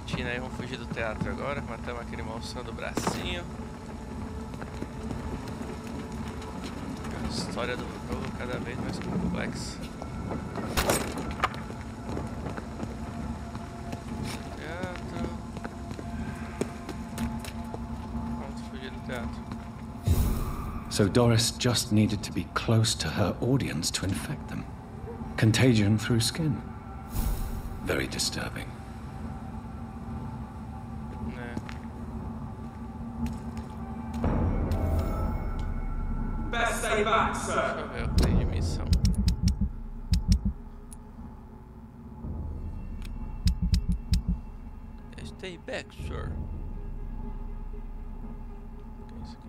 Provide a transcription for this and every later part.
platina aí, vamos fugir do teatro agora. Matamos aquele monstro do bracinho. A história do jogo cada vez mais complexa. Teatro. Vamos fugir do teatro. So Doris just needed to be close to her audience to infect them. Contagion through skin. Very disturbing. Best stay back, sir. Deixa eu ver o que tem de missão. Stay back, sir. O que é isso aqui?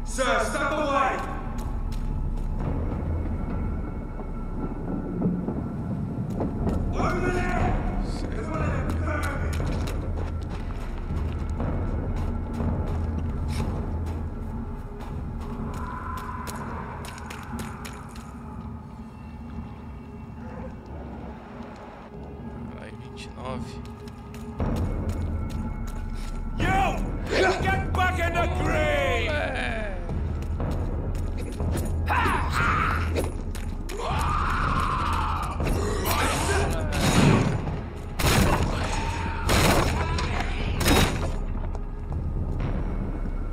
Sir, step away! Over there! There's one of them vermin! Vai, 29. You! Get back in the grave!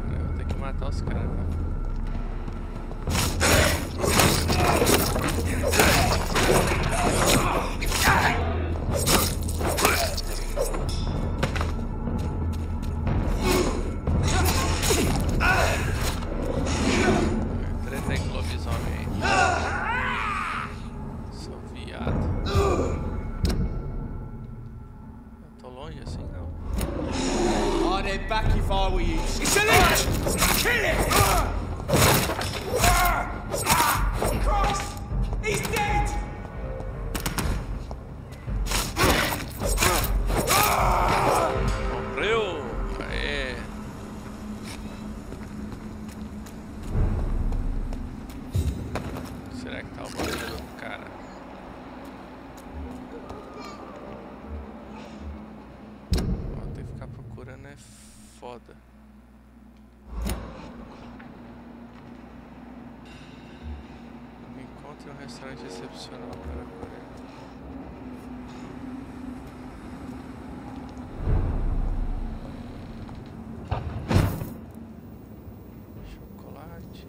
Eu vou ter que matar os caras, né? Treta aí com o lobisomem aí. Sou viado. Eu tô longe assim, não. I'd head back if I were you. It's an itch! Kill it! Christ! He's dead! Morreu! Aê! Será que tá o barulho do cara? Ó, tem que ficar procurando, é foda. Encontre um restaurante excepcional para comer. Chocolate.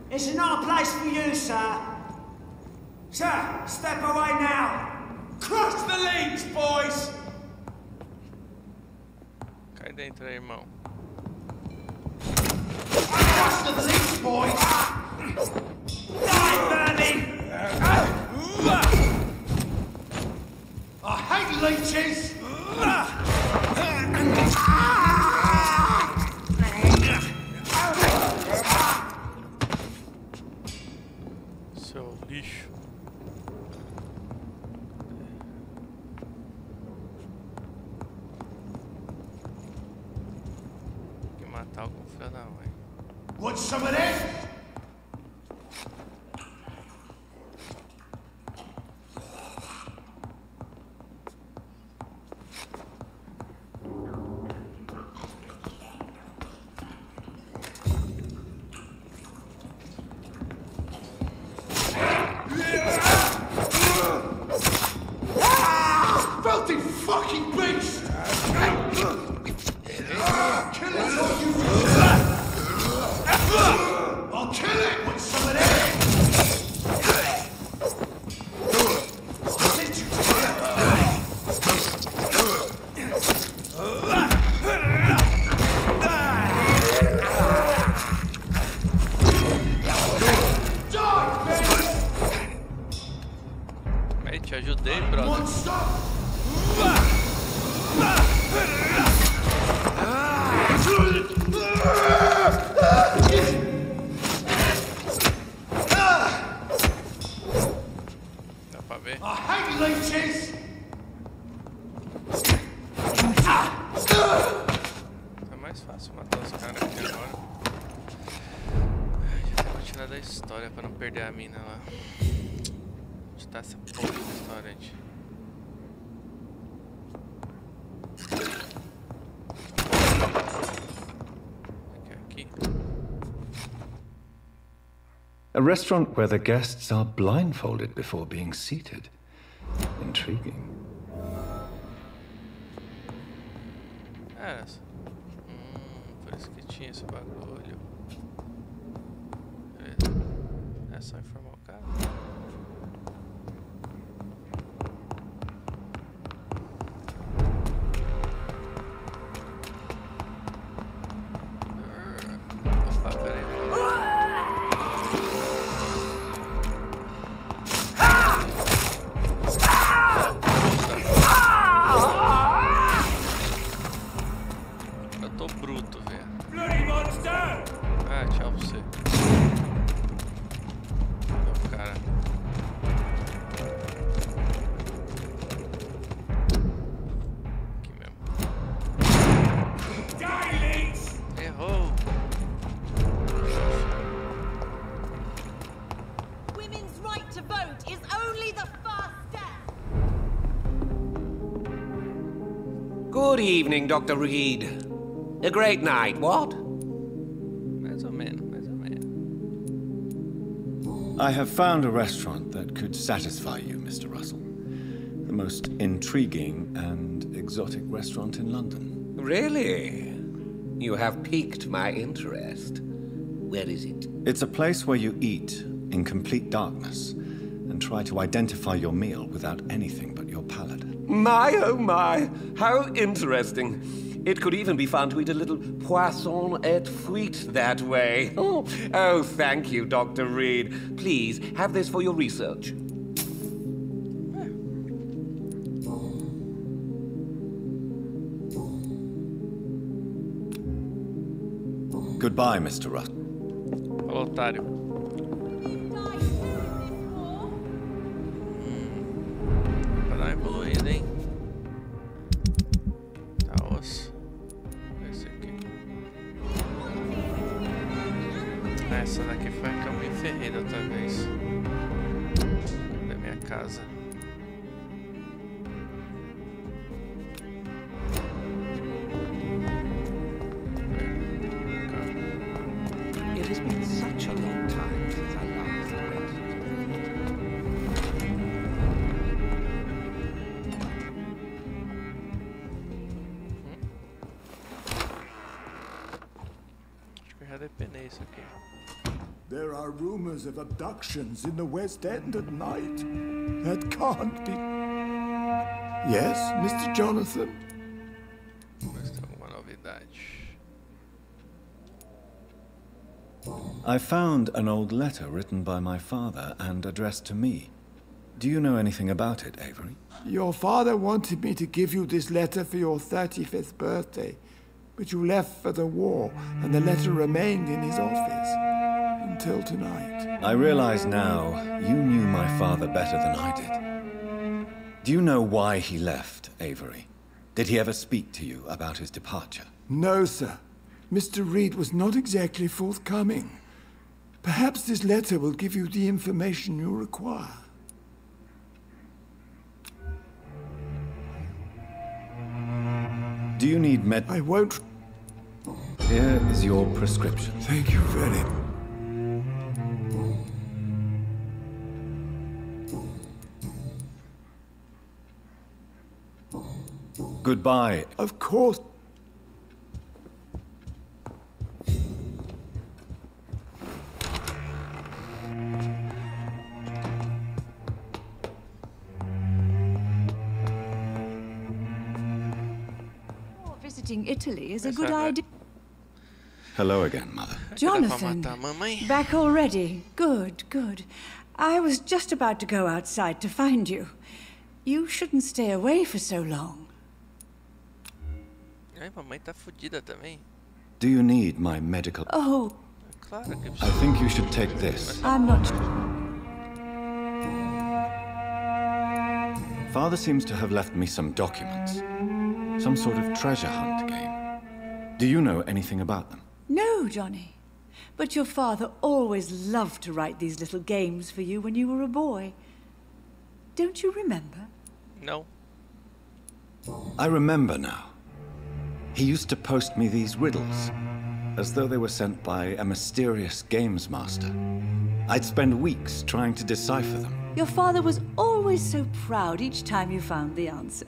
This is not a place for you, sir. Sir, step away now. Cross the links, boys! Cai dentro aí, irmão. Cross the links, boys. Die, vermin! I hate leeches. Seu lixo. Tem que matar algum filho da mãe. Want some of this? Filthy fucking beast! Kill it all, you! I'll É mais fácil matar os caras aqui agora. Ai, já vou tirar da história pra não perder a mina lá. Onde tá essa porra do restaurante? Aqui. A restaurant where the guests are blindfolded before being seated. Intriguing. Era. Por isso que tinha esse bagulho. Beleza. É só informar o cara. Opa, peraí. Eu tô bruto, velho. Bloody monster! Ah, tchau pra você. Meu cara. Aqui mesmo. Dilings! Errou! Women's right to vote is only the first step. Good evening, Dr. Reed. A great night, what? Mais ou menos, mais ou menos. I have found a restaurant that could satisfy you, Mr. Russell. The most intriguing and exotic restaurant in London. Really? You have piqued my interest. Where is it? It's a place where you eat in complete darkness and try to identify your meal without anything but your palate. My, oh my, how interesting. It could even be fun to eat a little poisson et fruits that way. Oh, thank you, Dr. Reed. Please, have this for your research. Goodbye, Mr. Russell. Falou, otário. Pra dar uma evoluída, hein? Tá osso. Esse aqui. Essa daqui foi a que eu me ferrei da outra vez. Da minha casa. It has been such a long time since I last read. Acho que eu já depenei isso aqui. There are rumors of abductions in the West End at night. That can't be... Yes, Mr. Jonathan? Mas tem alguma novidade. I found an old letter written by my father and addressed to me. Do you know anything about it, Avery? Your father wanted me to give you this letter for your 35th birthday, but you left for the war, and the letter remained in his office until tonight. I realize now you knew my father better than I did. Do you know why he left, Avery? Did he ever speak to you about his departure? No, sir. Mr. Reed was not exactly forthcoming. Perhaps this letter will give you the information you require. Do you need I won't... Here is your prescription. Thank you very much. Goodbye. Of course. Visiting Italy is a good idea. Hello again, Mother. Jonathan, back already. Good, good. I was just about to go outside to find you. You shouldn't stay away for so long. Ai, mamãe tá fodida também. Do you need my medical... Oh, Claro que I think you should take this. I'm not... Father seems to have left me some documents. Some sort of treasure hunt game. Do you know anything about them? No, Johnny. But your father always loved to write these little games for you when you were a boy. Don't you remember? No. I remember now. He used to post me these riddles, as though they were sent by a mysterious games master. I'd spend weeks trying to decipher them. Your father was always so proud each time you found the answer.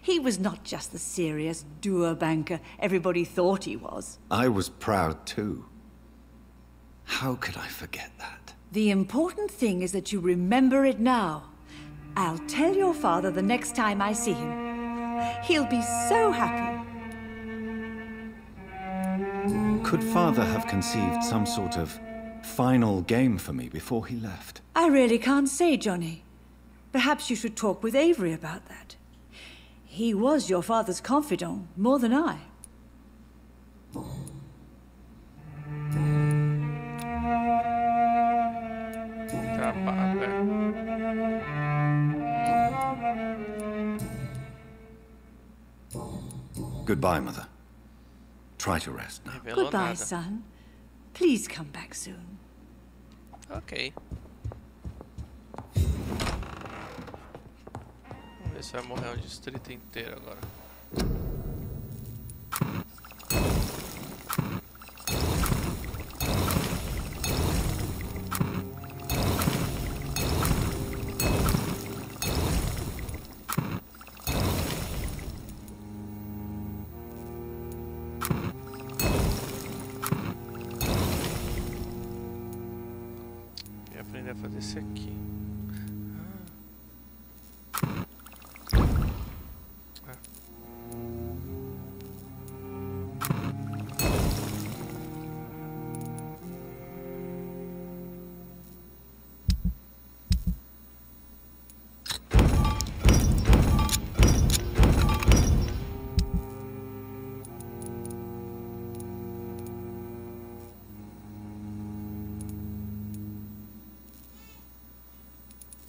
He was not just the serious doer banker everybody thought he was. I was proud too. How could I forget that? The important thing is that you remember it now. I'll tell your father the next time I see him. He'll be so happy. Could Father have conceived some sort of final game for me before he left? I really can't say, Johnny. Perhaps you should talk with Avery about that. He was your father's confidant, more than I. Goodbye, Mother. Try to rest now. Goodbye, son. Please come back soon. Ok. Vamos ver se vai morrer o distrito inteiro agora. Aprender a fazer esse aqui.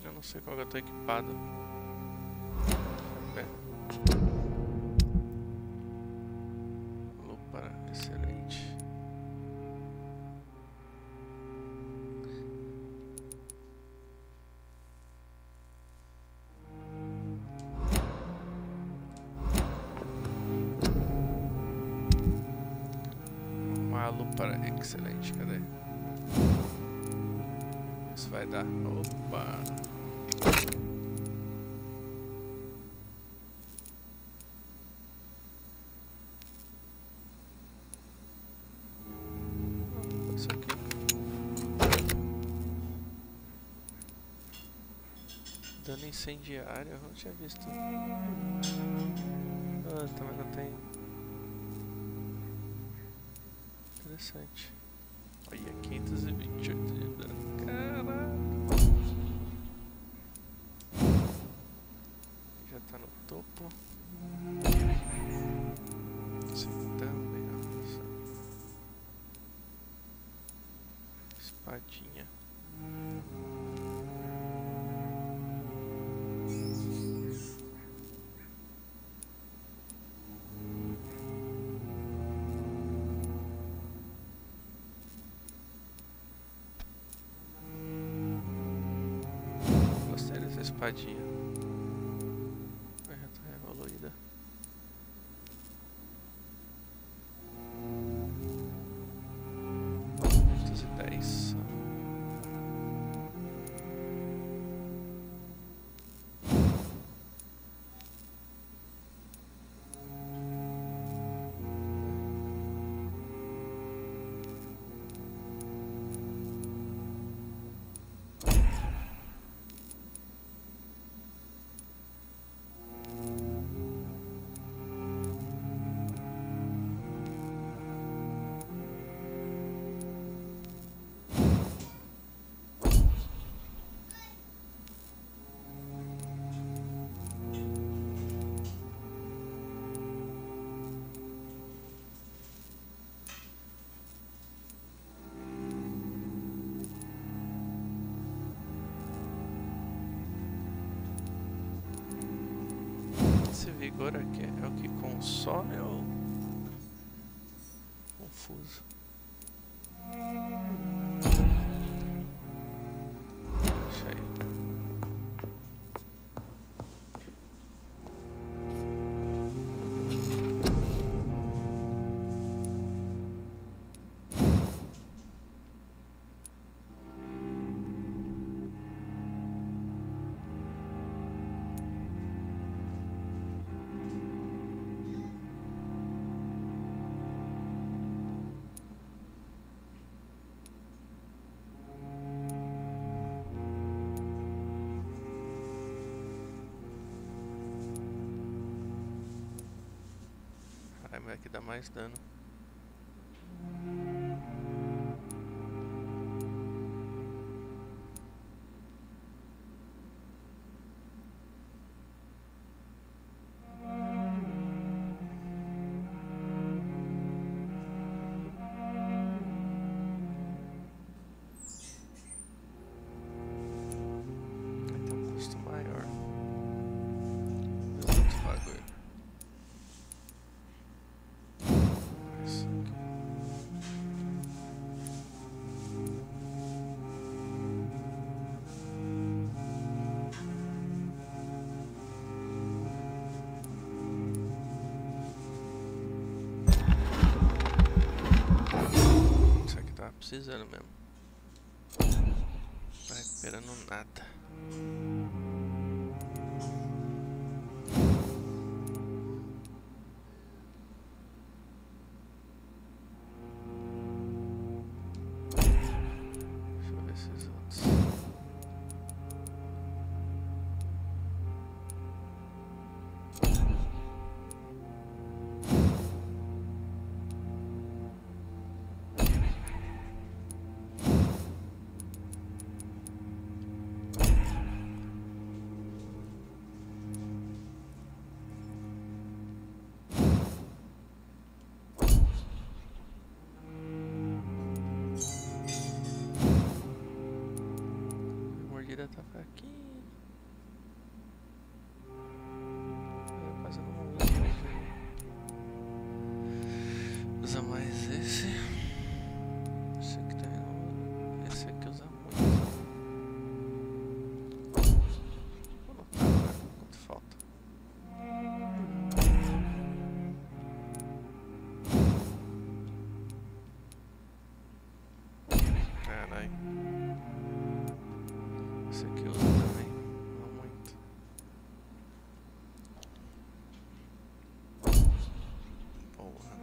Eu não sei qual que eu tô equipado. Lupa, excelente. Uma lupa excelente, cadê? Isso vai dar. Opa! Isso aqui. Dano incendiário, eu não tinha visto. Ah, também não tem. Interessante. Olha, 528 de dano. Caraca! Já tá no topo. Esse também, nossa. Espadinha. Gostei dessa espadinha. Já tá evoluída. rigor aqui é o que consome ou confuso? Isso aí. Vai que dá mais dano. Vai ter um custo maior. Outro bagulho. Precisando mesmo. Não tá recuperando nada. Deixa eu ver esses outros. Tá fraquinho. Quase não uso. Usa mais esse. Esse aqui também não usa. Esse aqui usa muito. Vou anotar agora quanto falta. Caralho. Esse aqui usa também, não muito. Porra.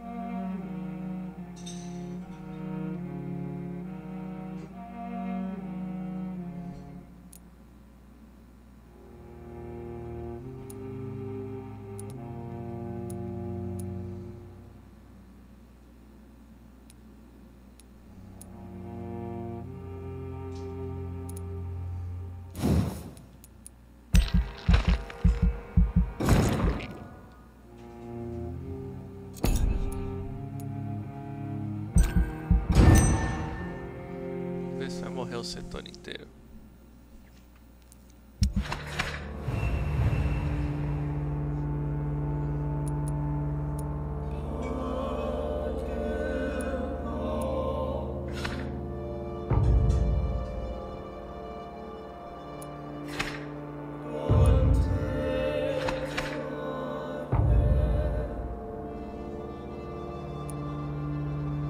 Vai morrer o setor inteiro.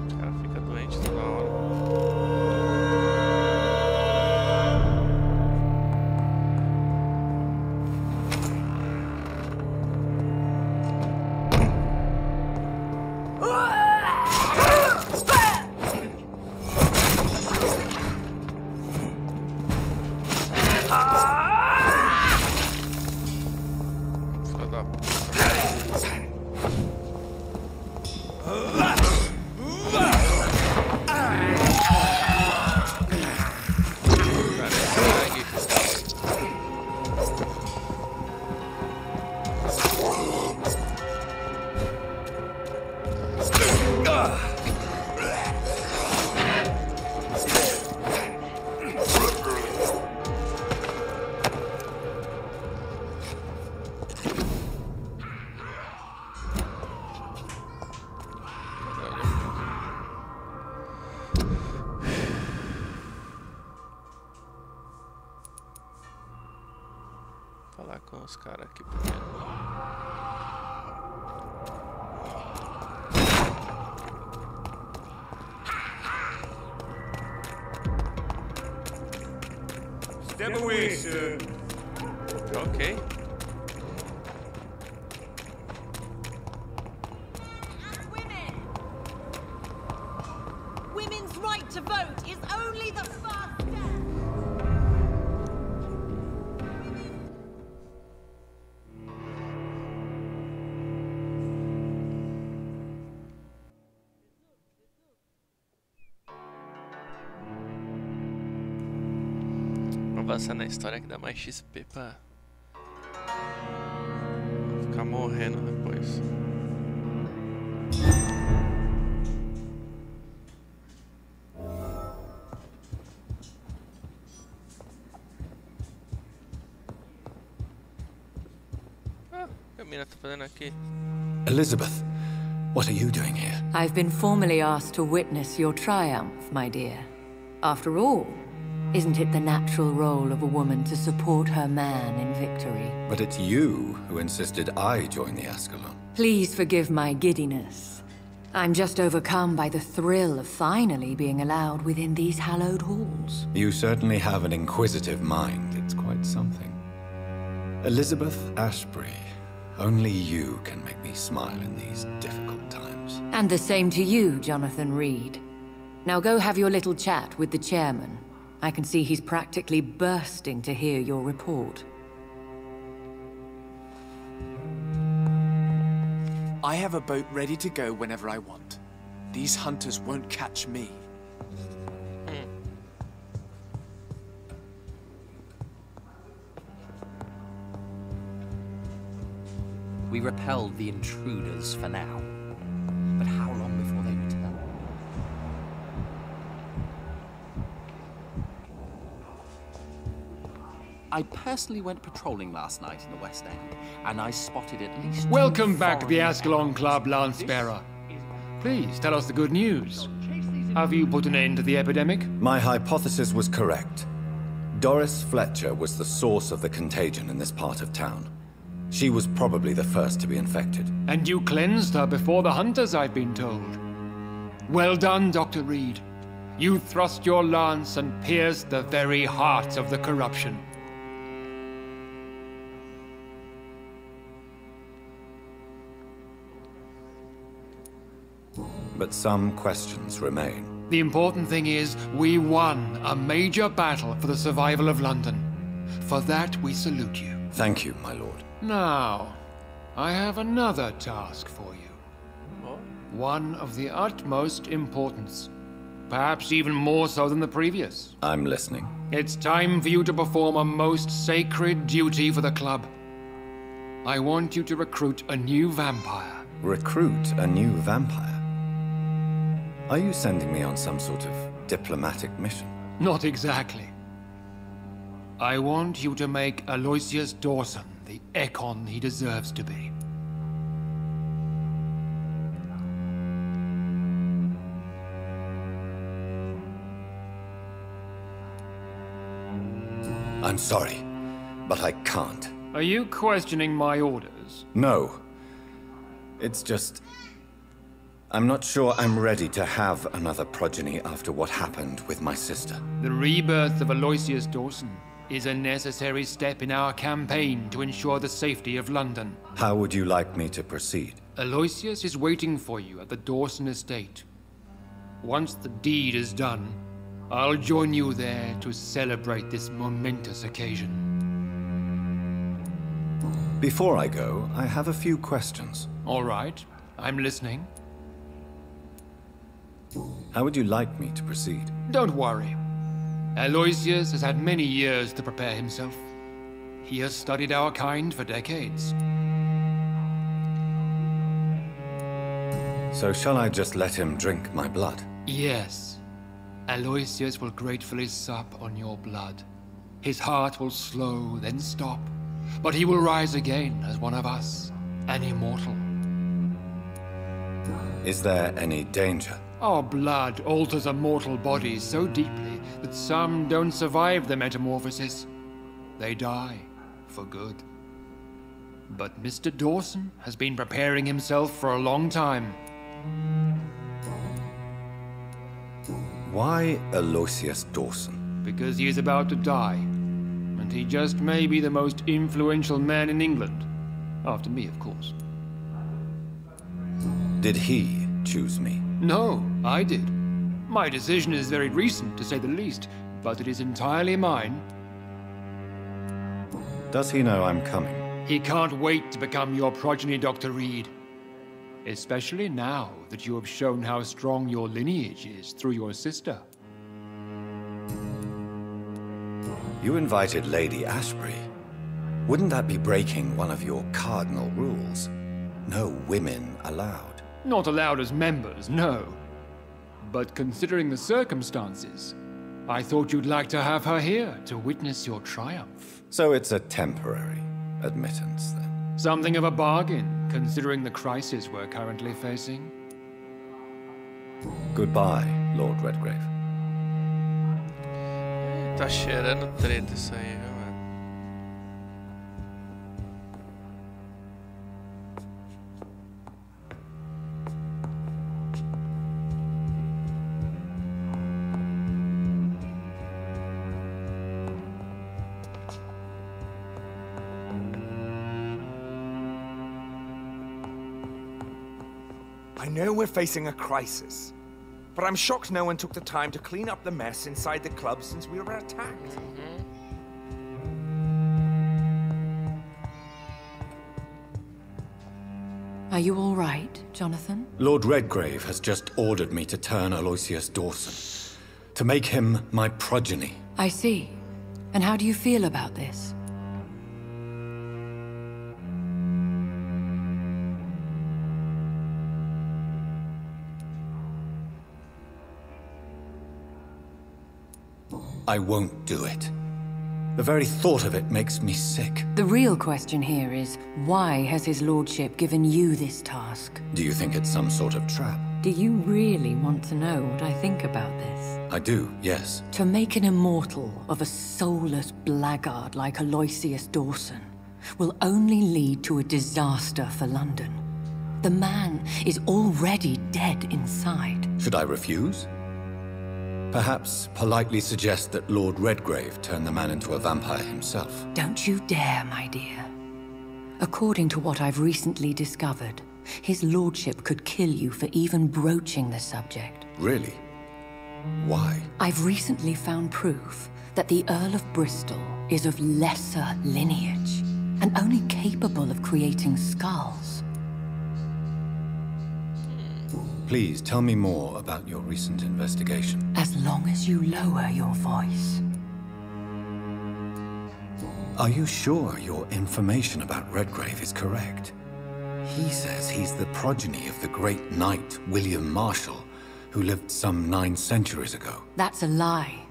O cara fica doente toda hora. os caras aqui primeiro. Step away, sir. Ok. Women's right to vote is only the first step. Vamos avançar na história que dá mais XP pra não ficar morrendo depois. Ah, o que a mina tá fazendo aqui? Elizabeth, what are you doing here? I've been formally asked to witness your triumph, my dear. After all, isn't it the natural role of a woman to support her man in victory? But it's you who insisted I join the Ascalon. Please forgive my giddiness. I'm just overcome by the thrill of finally being allowed within these hallowed halls. You certainly have an inquisitive mind. It's quite something. Elizabeth Ashbury, only you can make me smile in these difficult times. And the same to you, Jonathan Reed. Now go have your little chat with the chairman. I can see he's practically bursting to hear your report. I have a boat ready to go whenever I want. These hunters won't catch me. We repelled the intruders for now. But how long before they return? I personally went patrolling last night in the West End, and I spotted at least... Welcome back to the Ascalon Club, Lance-Bearer. Please, tell us the good news. Have you put an end to the epidemic? My hypothesis was correct. Doris Fletcher was the source of the contagion in this part of town. She was probably the first to be infected. And you cleansed her before the hunters, I've been told. Well done, Dr. Reed. You thrust your lance and pierced the very heart of the corruption. But some questions remain. The important thing is, we won a major battle for the survival of London. For that, we salute you. Thank you, my lord. Now, I have another task for you. One of the utmost importance. Perhaps even more so than the previous. I'm listening. It's time for you to perform a most sacred duty for the club. I want you to recruit a new vampire. Recruit a new vampire? Are you sending me on some sort of diplomatic mission? Not exactly. I want you to make Aloysius Dawson the Ekon he deserves to be. I'm sorry, but I can't. Are you questioning my orders? No. It's just... I'm not sure I'm ready to have another progeny after what happened with my sister. The rebirth of Aloysius Dawson is a necessary step in our campaign to ensure the safety of London. How would you like me to proceed? Aloysius is waiting for you at the Dawson estate. Once the deed is done, I'll join you there to celebrate this momentous occasion. Before I go, I have a few questions. All right, I'm listening. How would you like me to proceed? Don't worry. Aloysius has had many years to prepare himself. He has studied our kind for decades. So shall I just let him drink my blood? Yes. Aloysius will gratefully sup on your blood. His heart will slow, then stop. But he will rise again as one of us, an immortal. Is there any danger? Our blood alters a mortal body so deeply that some don't survive the metamorphosis. They die for good. But Mr. Dawson has been preparing himself for a long time. Why Aloysius Dawson? Because he is about to die. And he just may be the most influential man in England. After me, of course. Did he choose me? No, I did. My decision is very recent, to say the least, but it is entirely mine. Does he know I'm coming? He can't wait to become your progeny, Dr. Reed. Especially now that you have shown how strong your lineage is through your sister. You invited Lady Ashbury. Wouldn't that be breaking one of your cardinal rules? No women allowed. Not allowed as members, no. But considering the circumstances, I thought you'd like to have her here to witness your triumph. So it's a temporary admittance, then? Something of a bargain, considering the crisis we're currently facing. Goodbye, Lord Redgrave. Tá cheirando treta isso aí, viu, mano? I know we're facing a crisis, but I'm shocked no one took the time to clean up the mess inside the club since we were attacked. Are you all right, Jonathan? Lord Redgrave has just ordered me to turn Aloysius Dawson, to make him my progeny. I see. And how do you feel about this? I won't do it. The very thought of it makes me sick. The real question here is, why has his lordship given you this task? Do you think it's some sort of trap? Do you really want to know what I think about this? I do, yes. To make an immortal of a soulless blackguard like Aloysius Dawson will only lead to a disaster for London. The man is already dead inside. Should I refuse? Perhaps politely suggest that Lord Redgrave turn the man into a vampire himself. Don't you dare, my dear. According to what I've recently discovered, his lordship could kill you for even broaching the subject. Really? Why? I've recently found proof that the Earl of Bristol is of lesser lineage and only capable of creating skulls. Please tell me more about your recent investigation. As long as you lower your voice. Are you sure your information about Redgrave is correct? He says he's the progeny of the great knight William Marshall, who lived some 9 centuries ago. That's a lie.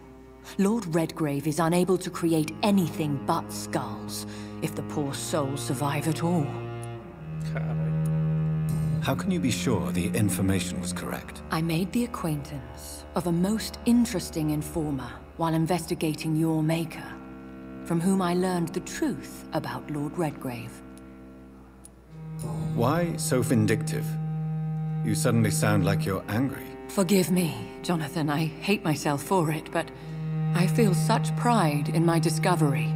Lord Redgrave is unable to create anything but skulls, if the poor soul survive at all. How can you be sure the information was correct? I made the acquaintance of a most interesting informer while investigating your maker, from whom I learned the truth about Lord Redgrave. Why so vindictive? You suddenly sound like you're angry. Forgive me, Jonathan. I hate myself for it, but I feel such pride in my discovery.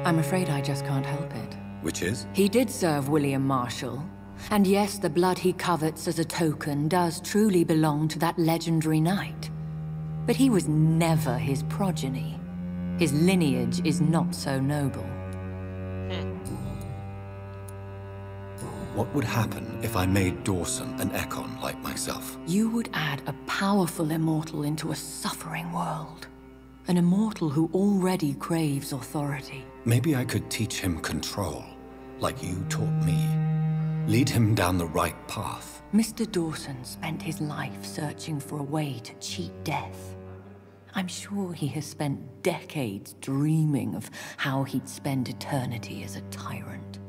I'm afraid I just can't help it. Which is? He did serve William Marshall. And yes, the blood he covets as a token does truly belong to that legendary knight. But he was never his progeny. His lineage is not so noble. What would happen if I made Dawson an Ekon like myself? You would add a powerful immortal into a suffering world. An immortal who already craves authority. Maybe I could teach him control, like you taught me. Lead him down the right path. Mr. Dawson spent his life searching for a way to cheat death. I'm sure he has spent decades dreaming of how he'd spend eternity as a tyrant.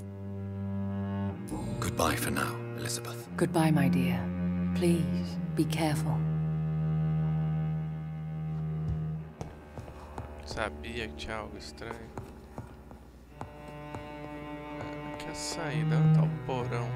Goodbye for now, Elizabeth. Goodbye, my dear. Please, be careful. Sabia que tinha algo estranho. Aqui a saída? Onde tá o porão?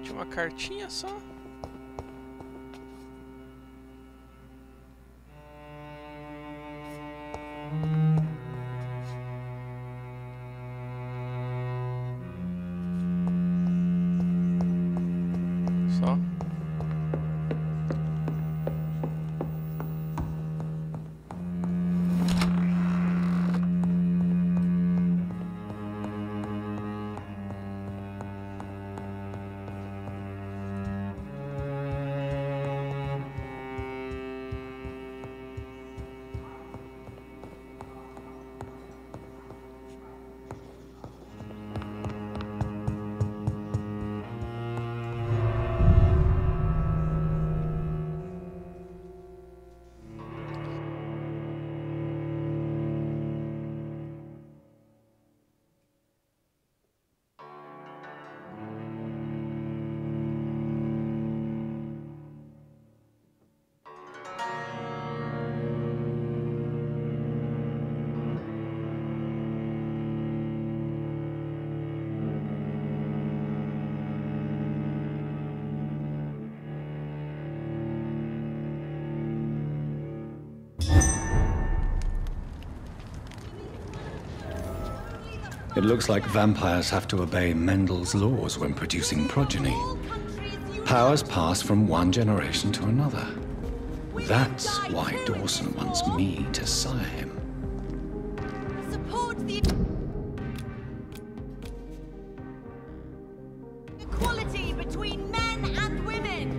Tinha uma cartinha só? Só? It looks like vampires have to obey Mendel's laws when producing progeny. Powers pass from one generation to another. That's why Dawson wants me to sire him. Support the equality between men and women.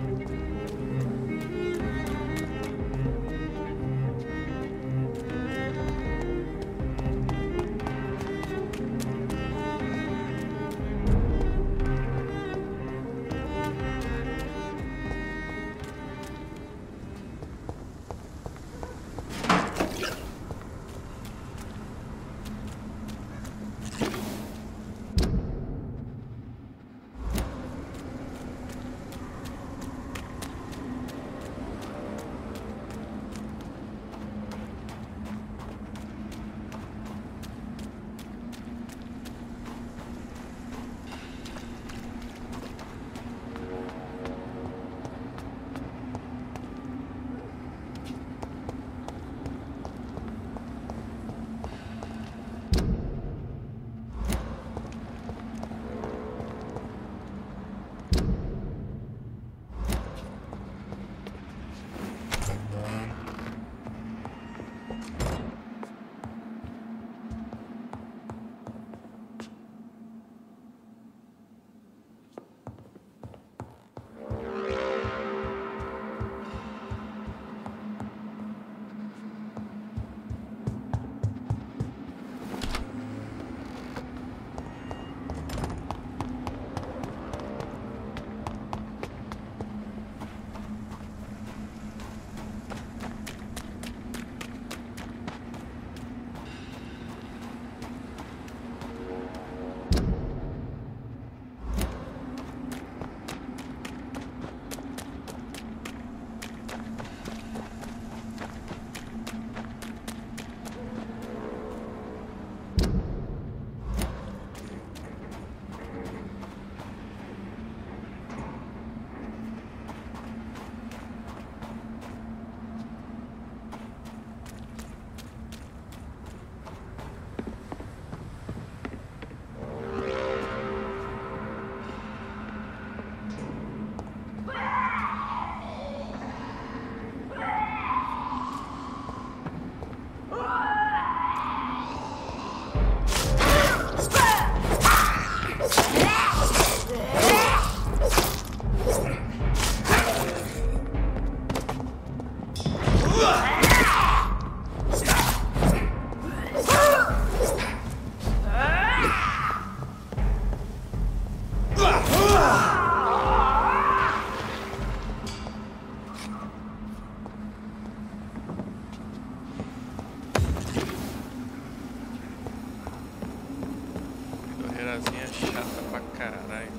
Caralho.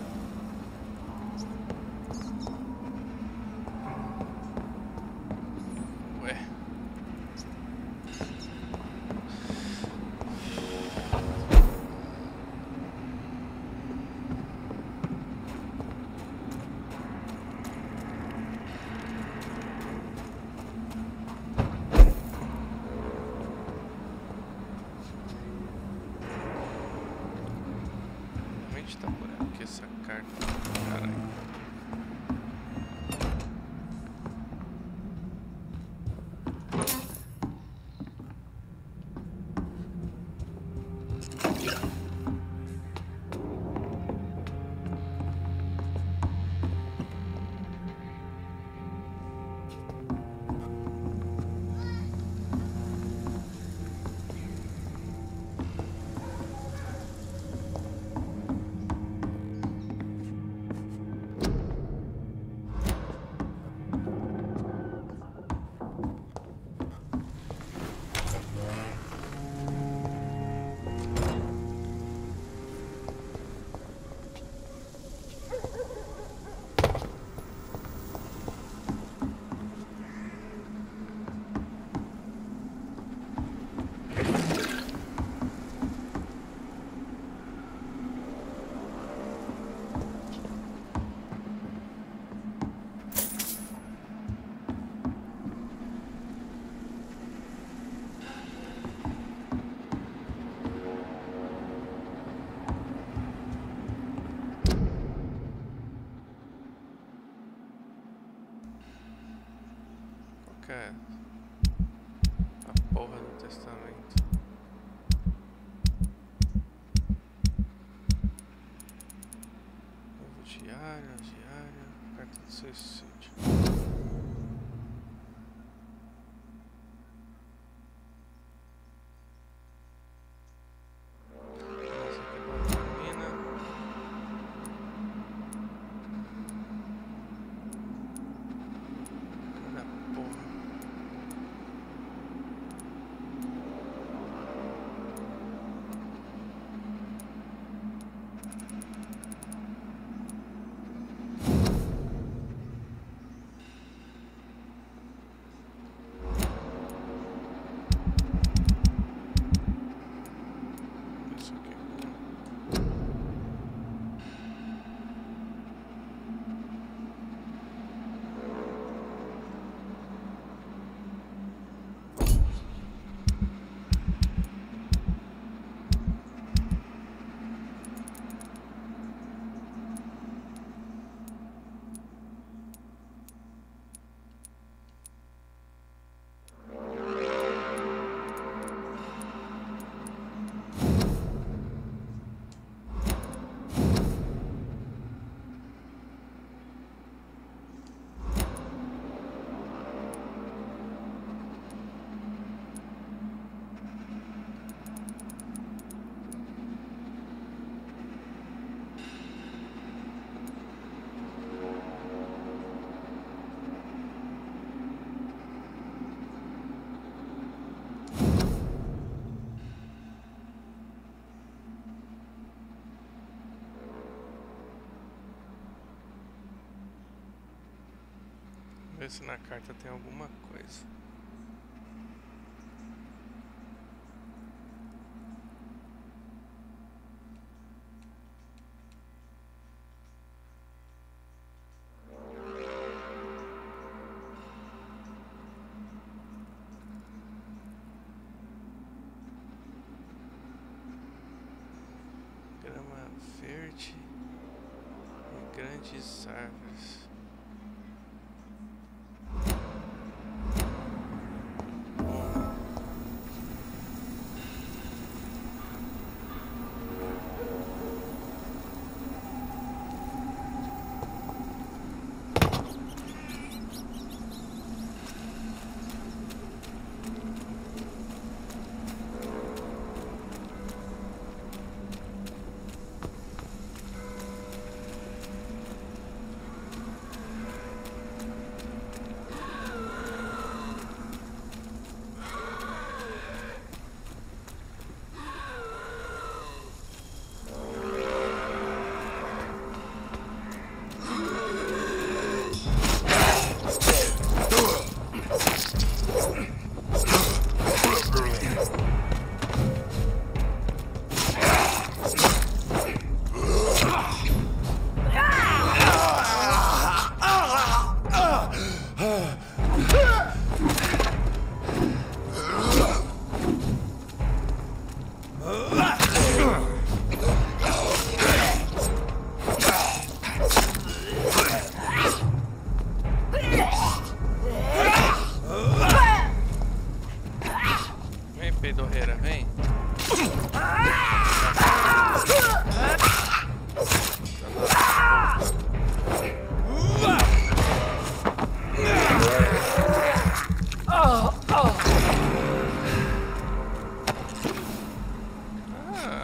Ué. Realmente tá por aqui essa carta. Caralho. É a porra do testamento. Novo diário, carta de suicídio. Ver se na carta tem alguma coisa. Grama verde e grandes árvores. Peidorreira, vem.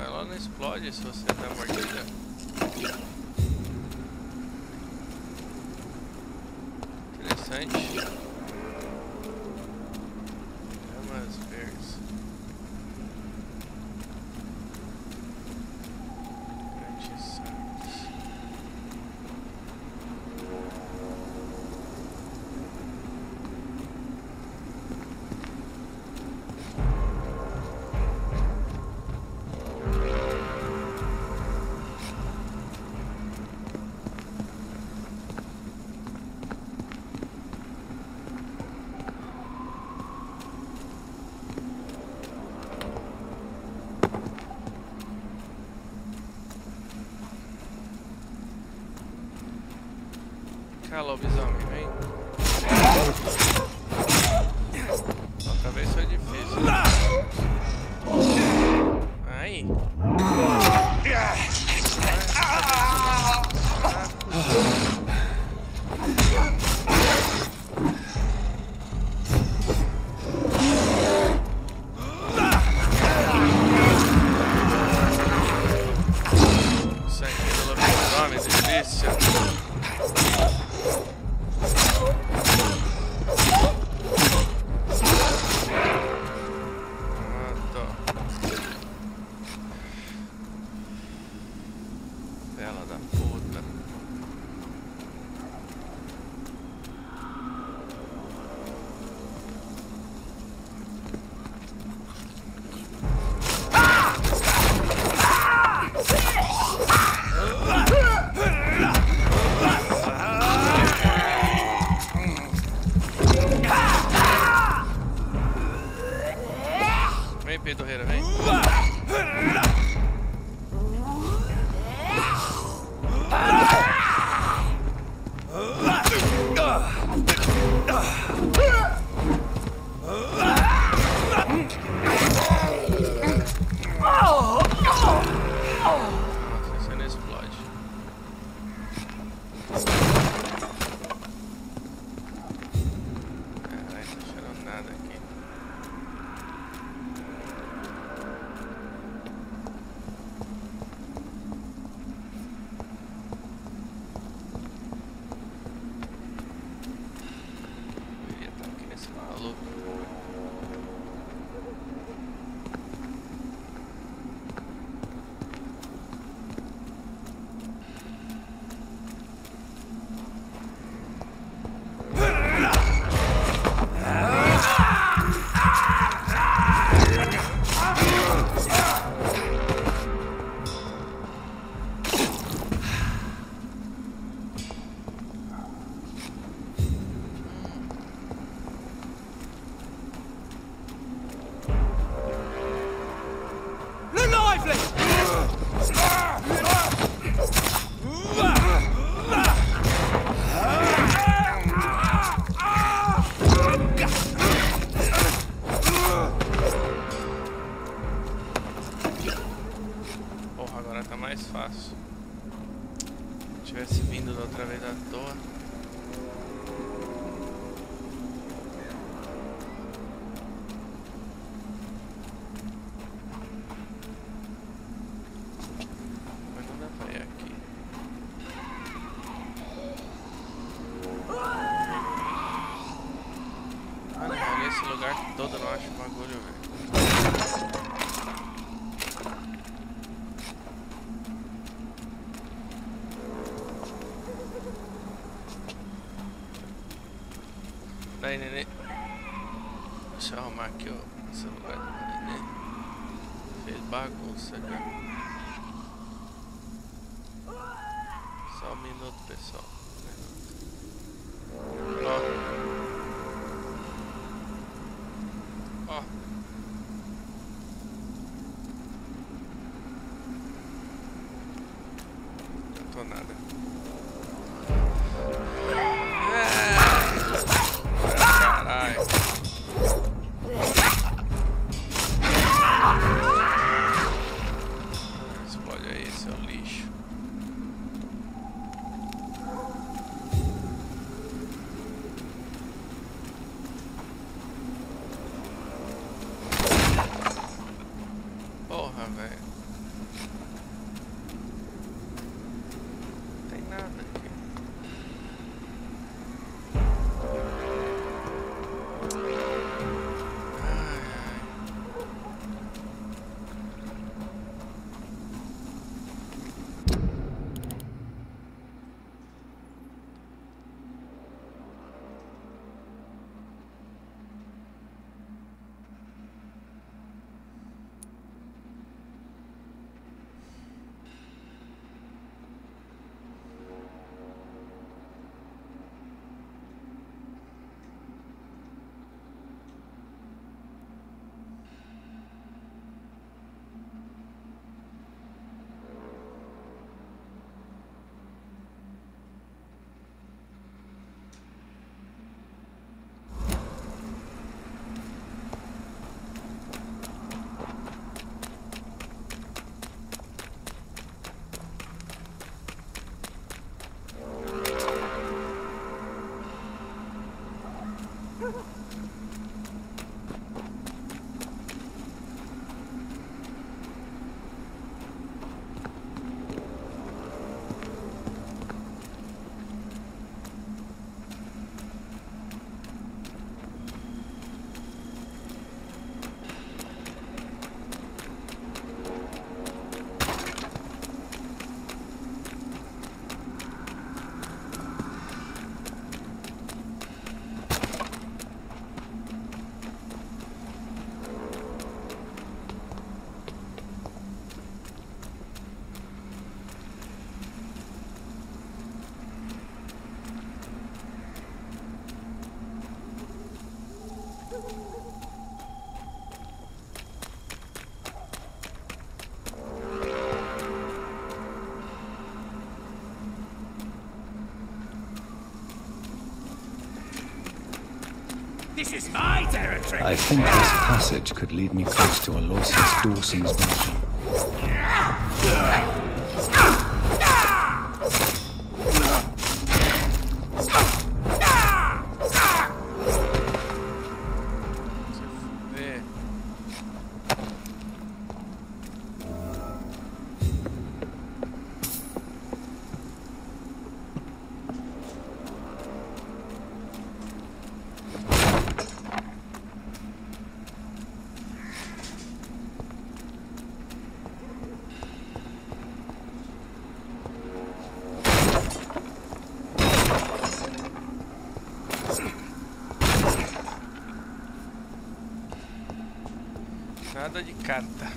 Ela não explode se você dá mordida. Interessante. Gramas verdes. Grandes sacos. Cala, lobisomem, vem. Outra vez foi difícil. Aí. Sangue do lobisomem, delícia. Bela da puta. Vem, peidorreira, vem. Você não explode. Caralho, não tá cheirando nada aqui. Deveria estar aqui nesse maluco. Porra, agora tá mais fácil. Se eu tivesse vindo da outra vez à toa. Mas não dá pra ir aqui. Ah, não, olha esse lugar todo, não acho bagulho, velho. Daí, nenê. Deixa eu arrumar aqui o celular do nenê. Fez bagunça já. Só um minuto, pessoal. Ó. Ó. Não tô nada. Caralho. my territory. I think this passage could lead me close to Aloysius Dawson's mansion. Nada de carta.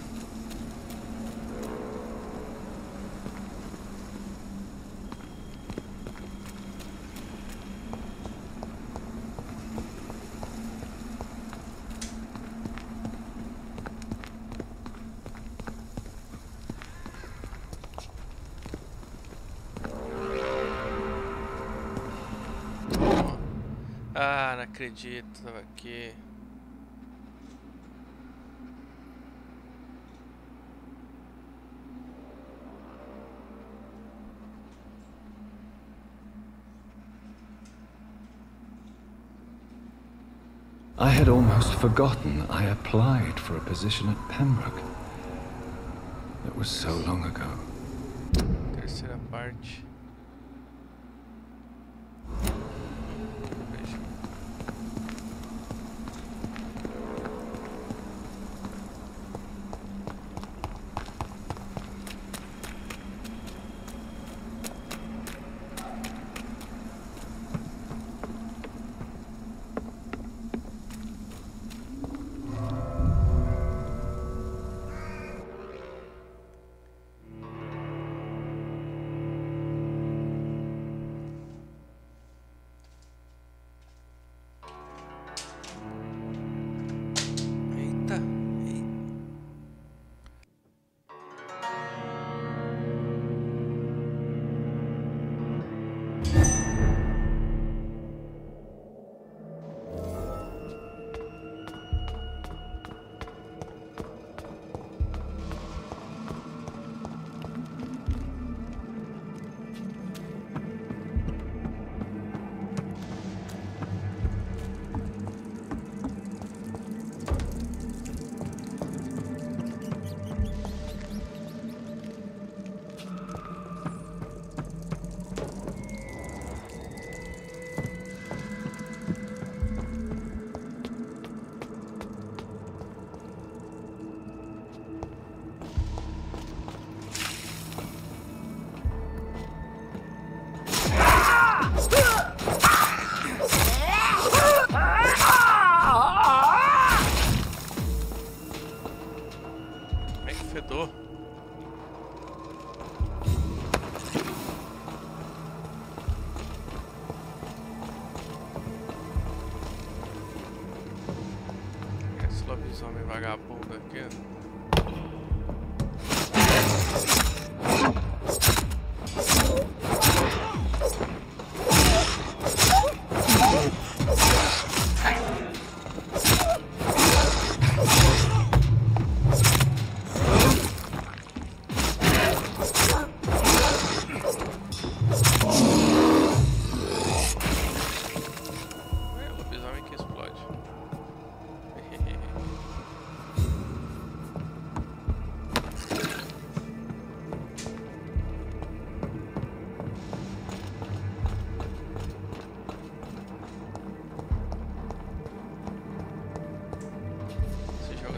Ah, não acredito, tava aqui. I had almost forgotten I applied for a position at Pembroke. It was so long ago. Terceira parte. Fedor. Esse lobisomem vagabundo aqui, ó.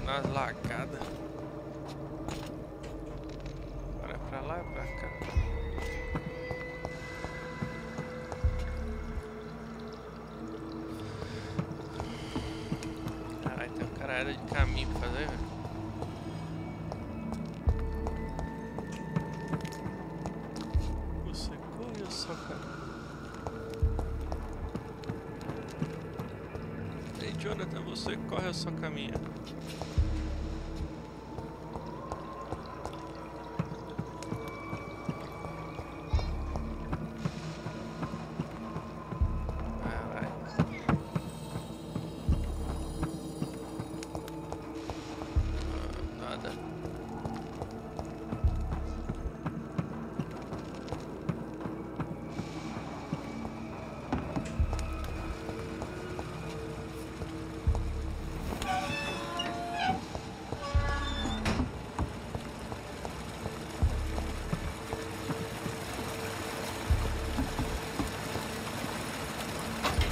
Nas lagadas. Agora é pra lá, é pra cá. Caralho, tem um caralho de caminho pra fazer, velho. Você corre ou só caminha? Ei, Jonathan, você corre ou só caminha?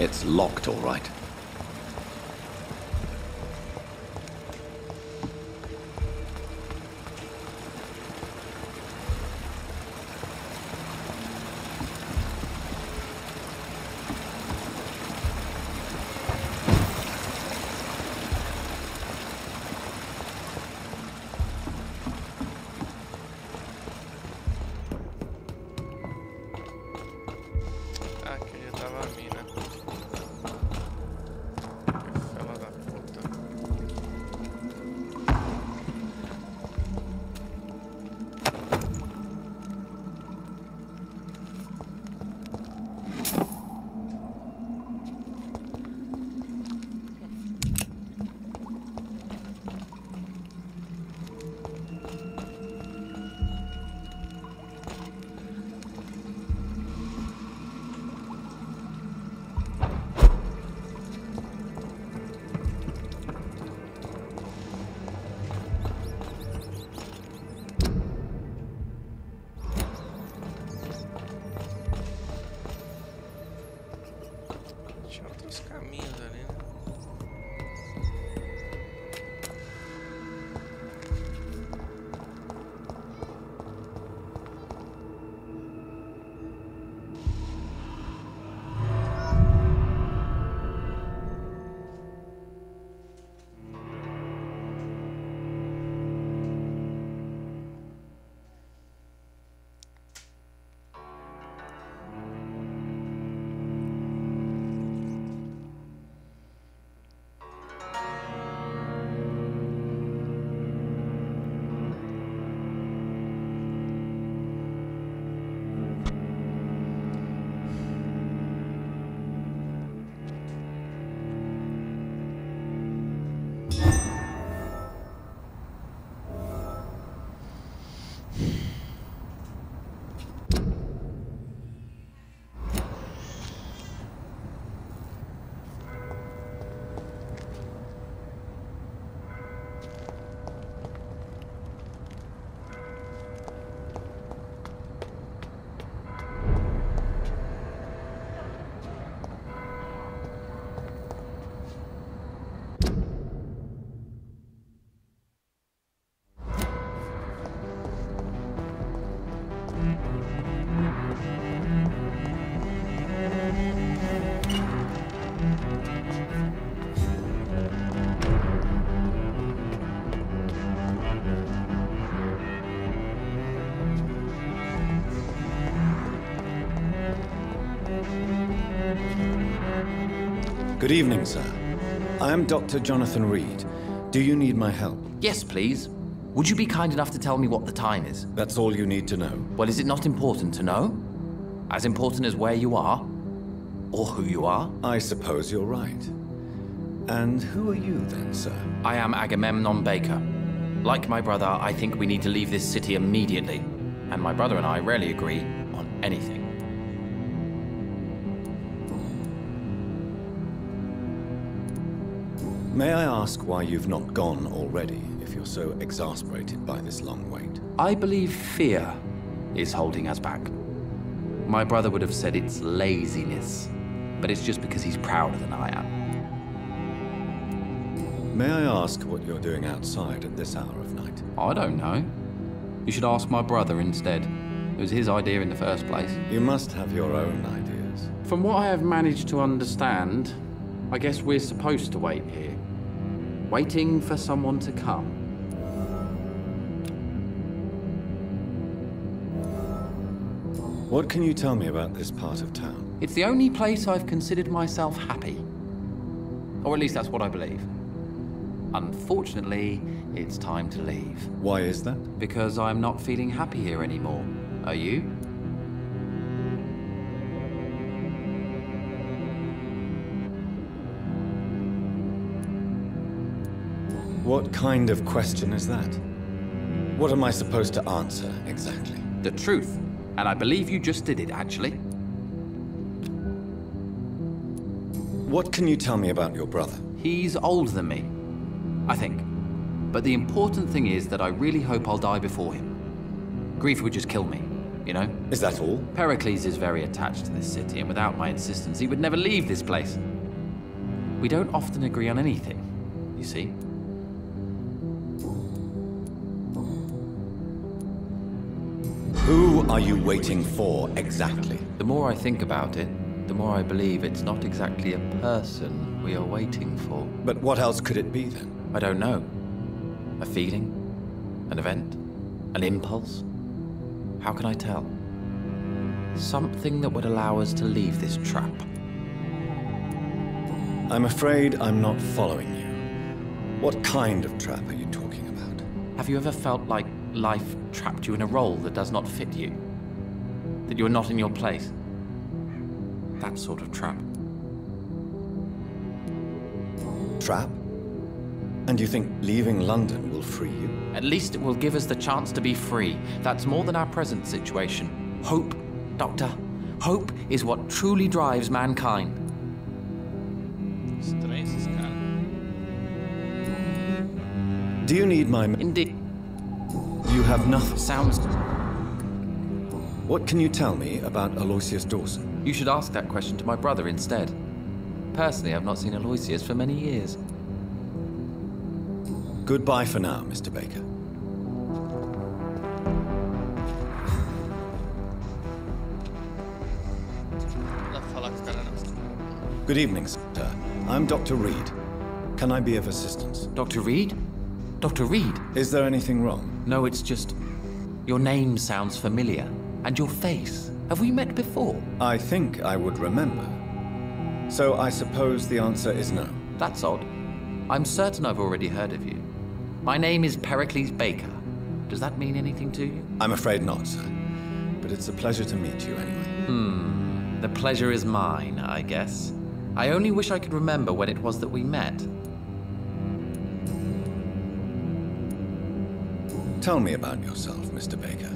It's locked, all right. Good evening, sir. I am Dr. Jonathan Reed. Do you need my help? Yes, please. Would you be kind enough to tell me what the time is? That's all you need to know. Well, is it not important to know? As important as where you are? Or who you are? I suppose you're right. And who are you then, sir? I am Agamemnon Baker. Like my brother, I think we need to leave this city immediately. And my brother and I rarely agree on anything. May I ask why you've not gone already, if you're so exasperated by this long wait? I believe fear is holding us back. My brother would have said it's laziness, but it's just because he's prouder than I am. May I ask what you're doing outside at this hour of night? I don't know. You should ask my brother instead. It was his idea in the first place. You must have your own ideas. From what I have managed to understand, I guess we're supposed to wait here. Waiting for someone to come. What can you tell me about this part of town? It's the only place I've considered myself happy. Or at least that's what I believe. Unfortunately, it's time to leave. Why is that? Because I'm not feeling happy here anymore. Are you? What kind of question is that? What am I supposed to answer, exactly? The truth. And I believe you just did it, actually. What can you tell me about your brother? He's older than me, I think. But the important thing is that I really hope I'll die before him. Grief would just kill me. you know? Is that all? Pericles is very attached to this city, and without my insistence, he would never leave this place. We don't often agree on anything, you see? Who are you waiting for, exactly? The more I think about it, the more I believe it's not exactly a person we are waiting for. But what else could it be, then? I don't know. A feeling? An event? An impulse? How can I tell? Something that would allow us to leave this trap. I'm afraid I'm not following you. What kind of trap are you talking about? Have you ever felt like life trapped you in a role that does not fit you? That you're not in your place? That sort of trap. Trap? And you think leaving London will free you? At least it will give us the chance to be free. That's more than our present situation. Hope, Doctor. Hope is what truly drives mankind. Do you need my... Indeed. You have nothing. Sounds... What can you tell me about Aloysius Dawson? You should ask that question to my brother instead. Personally, I've not seen Aloysius for many years. Goodbye for now, Mr. Baker. Good evening, sir. I'm Dr. Reed. Can I be of assistance? Dr. Reed? Dr. Reed? Is there anything wrong? No, it's just... your name sounds familiar. And your face. Have we met before? I think I would remember. So I suppose the answer is no. That's odd. I'm certain I've already heard of you. My name is Pericles Baker. Does that mean anything to you? I'm afraid not, sir. But it's a pleasure to meet you anyway. The pleasure is mine, I guess. I only wish I could remember when it was that we met. Tell me about yourself, Mr. Baker.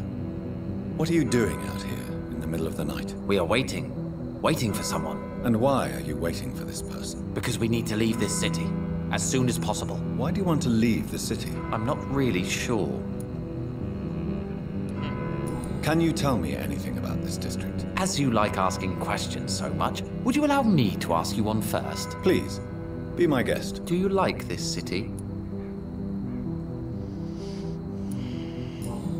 What are you doing out here in the middle of the night? We are waiting. Waiting for someone. And why are you waiting for this person? Because we need to leave this city. As soon as possible. Why do you want to leave the city? I'm not really sure. Can you tell me anything about this district? As you like asking questions so much, would you allow me to ask you one first? Please, be my guest. Do you like this city?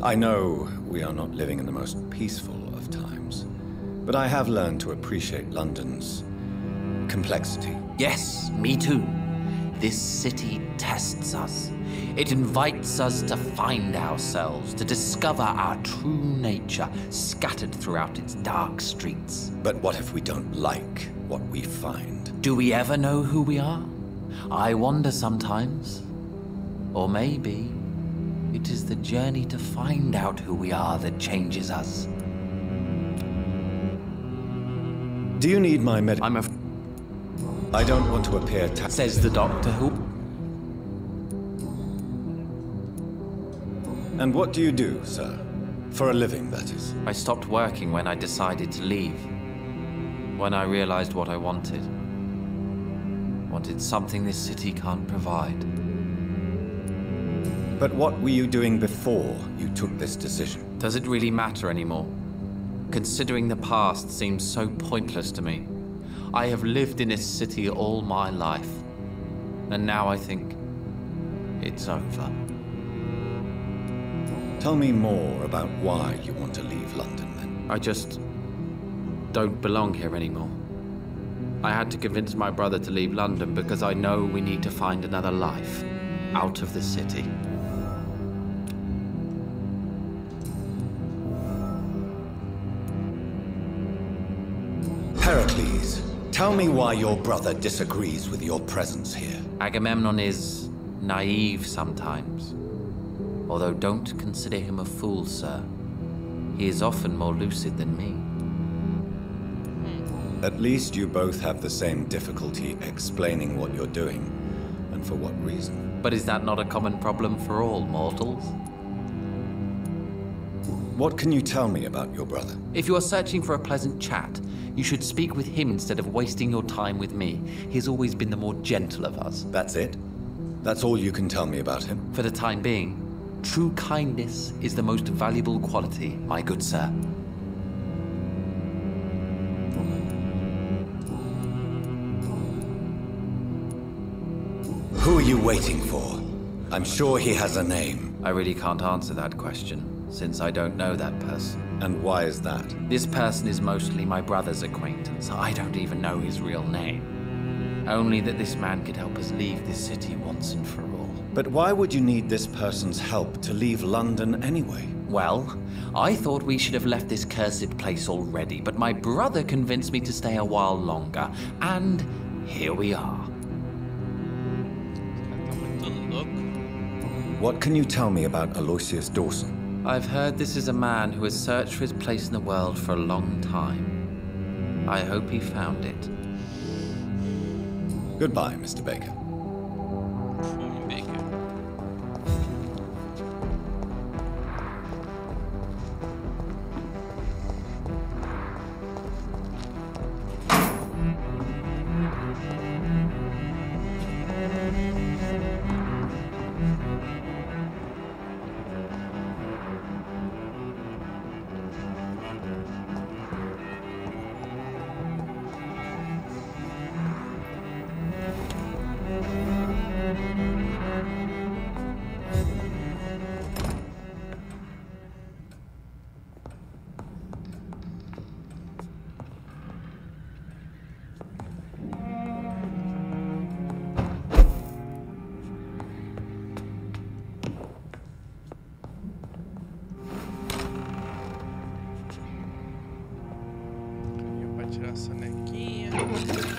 I know we are not living in the most peaceful of times, but I have learned to appreciate London's complexity. Yes, me too. This city tests us. It invites us to find ourselves, to discover our true nature scattered throughout its dark streets. But what if we don't like what we find? Do we ever know who we are? I wonder sometimes. Or maybe it is the journey to find out who we are that changes us. Do you need my med- I'm I don't want to appear says the doctor who... And what do you do, sir? For a living, that is. I stopped working when I decided to leave. When I realized what I wanted. Wanted something this city can't provide. But what were you doing before you took this decision? Does it really matter anymore? Considering the past seems so pointless to me. I have lived in this city all my life. And now I think it's over. Tell me more about why you want to leave London, then. I just don't belong here anymore. I had to convince my brother to leave London because I know we need to find another life out of the city. Pericles, tell me why your brother disagrees with your presence here. Agamemnon is naive sometimes. Although don't consider him a fool, sir. He is often more lucid than me. At least you both have the same difficulty explaining what you're doing, and for what reason. But is that not a common problem for all mortals? What can you tell me about your brother? If you are searching for a pleasant chat, you should speak with him instead of wasting your time with me. He has always been the more gentle of us. That's it? That's all you can tell me about him? For the time being, true kindness is the most valuable quality, my good sir. Who are you waiting for? I'm sure he has a name. I really can't answer that question, since I don't know that person. And why is that? This person is mostly my brother's acquaintance. I don't even know his real name. Only that this man could help us leave this city once and for all. But why would you need this person's help to leave London anyway? Well, I thought we should have left this cursed place already, but my brother convinced me to stay a while longer, and here we are. What can you tell me about Aloysius Dawson? I've heard this is a man who has searched for his place in the world for a long time. I hope he found it. Goodbye, Mr. Baker. Tirar a sonequinha.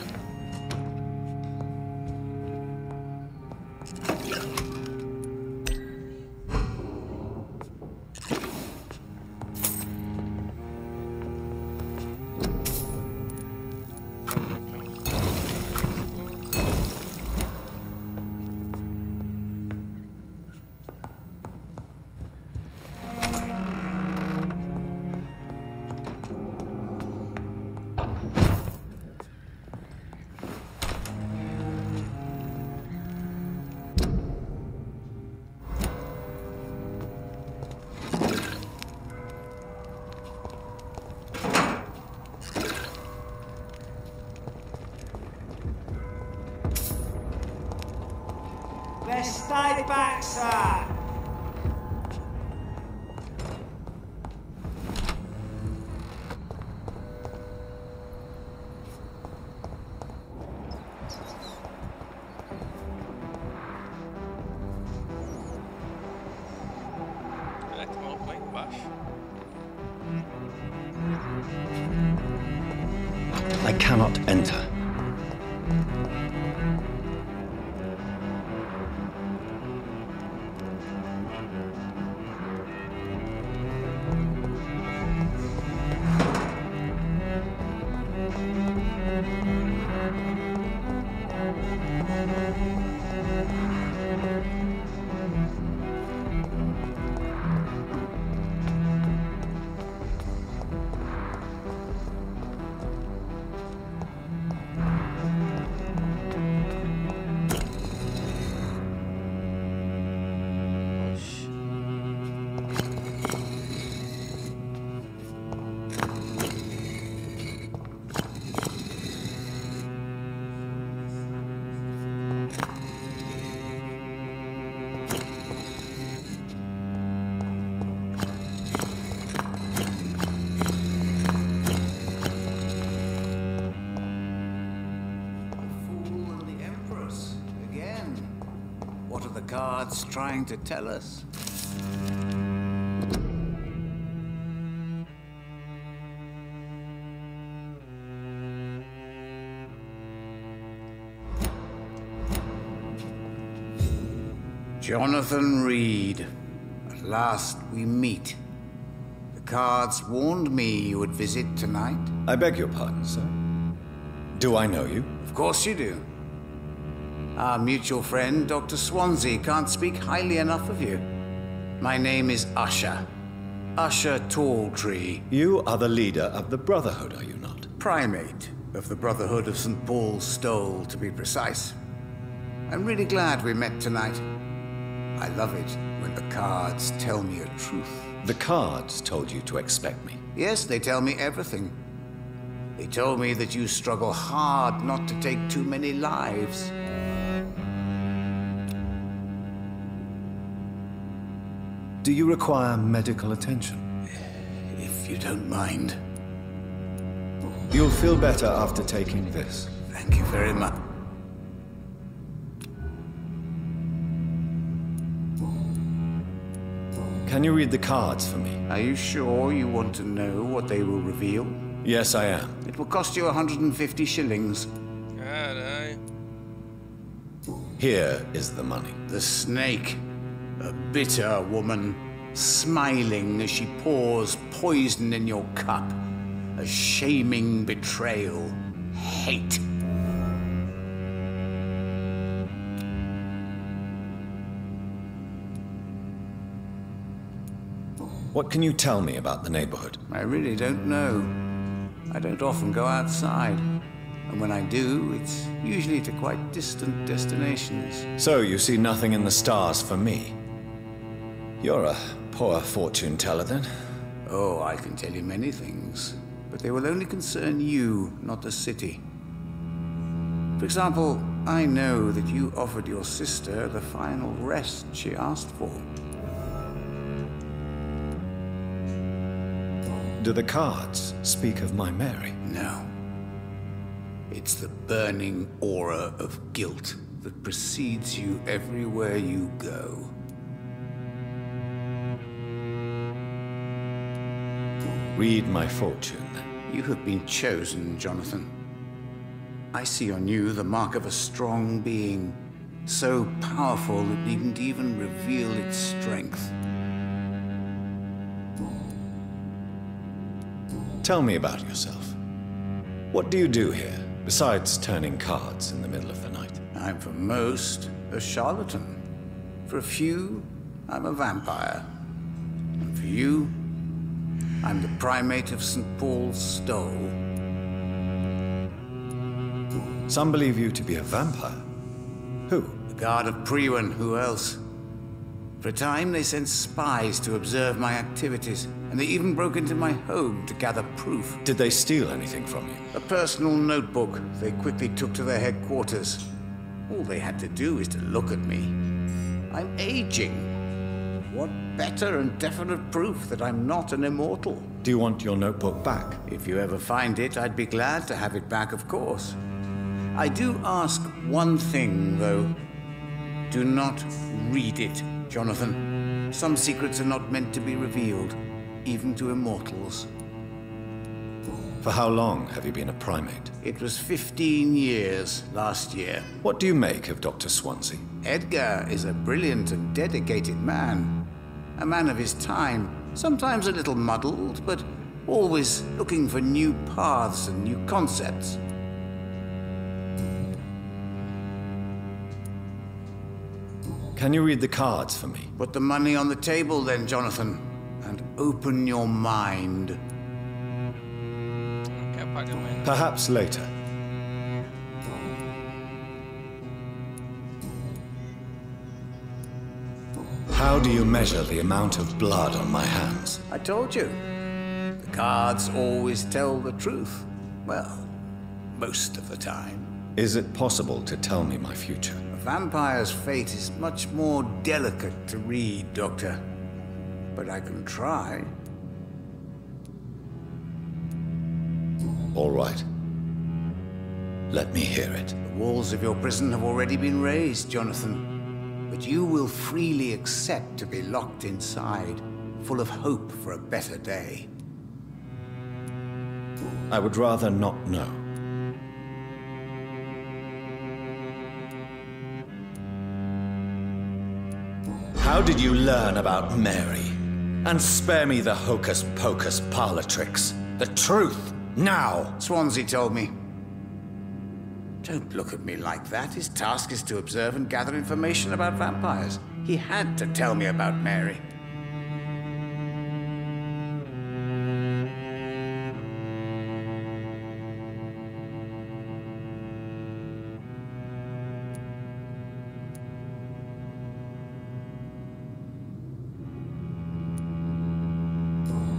Stay back, sir! I cannot enter. Cards trying to tell us? Jonathan Reed. At last we meet. The cards warned me you would visit tonight. I beg your pardon, sir. Do I know you? Of course you do. Our mutual friend, Dr. Swansea, can't speak highly enough of you. My name is Usher. Usher Talltree. You are the leader of the Brotherhood, are you not? Primate of the Brotherhood of St. Paul's Stole, to be precise. I'm really glad we met tonight. I love it when the cards tell me a truth. The cards told you to expect me? Yes, they tell me everything. They told me that you struggle hard not to take too many lives. Do you require medical attention? If you don't mind. You'll feel better after taking this. Thank you very much. Can you read the cards for me? Are you sure you want to know what they will reveal? Yes, I am. It will cost you 150 shillings. Carai. Here is the money. The snake. A bitter woman, smiling as she pours poison in your cup. A shaming betrayal. Hate. What can you tell me about the neighborhood? I really don't know. I don't often go outside. And when I do, it's usually to quite distant destinations. So you see nothing in the stars for me? You're a poor fortune teller, then? Oh, I can tell you many things. But they will only concern you, not the city. For example, I know that you offered your sister the final rest she asked for. Do the cards speak of my Mary? No. It's the burning aura of guilt that precedes you everywhere you go. Read my fortune, then. You have been chosen, Jonathan. I see on you the mark of a strong being, so powerful it needn't even reveal its strength. Tell me about yourself. What do you do here, besides turning cards in the middle of the night? I'm for most a charlatan. For a few, I'm a vampire. And for you, I'm the primate of St. Paul's Stole. Some believe you to be a vampire. Who? The Guard of Priwen, who else? For a time, they sent spies to observe my activities, and they even broke into my home to gather proof. Did they steal anything from you? A personal notebook they quickly took to their headquarters. All they had to do is to look at me. I'm aging. What better and definite proof that I'm not an immortal? Do you want your notebook back? If you ever find it, I'd be glad to have it back, of course. I do ask one thing, though. Do not read it, Jonathan. Some secrets are not meant to be revealed, even to immortals. For how long have you been a primate? It was 15 years last year. What do you make of Dr. Swansea? Edgar is a brilliant and dedicated man. A man of his time, sometimes a little muddled, but always looking for new paths and new concepts. Can you read the cards for me? Put the money on the table then, Jonathan, and open your mind. Perhaps later. How do you measure the amount of blood on my hands? I told you. The cards always tell the truth. Well, most of the time. Is it possible to tell me my future? A vampire's fate is much more delicate to read, Doctor. But I can try. All right. Let me hear it. The walls of your prison have already been raised, Jonathan. But you will freely accept to be locked inside, full of hope for a better day. I would rather not know. How did you learn about Mary? And spare me the hocus-pocus parlor tricks. The truth, now! Swansea told me. Don't look at me like that. His task is to observe and gather information about vampires. He had to tell me about Mary.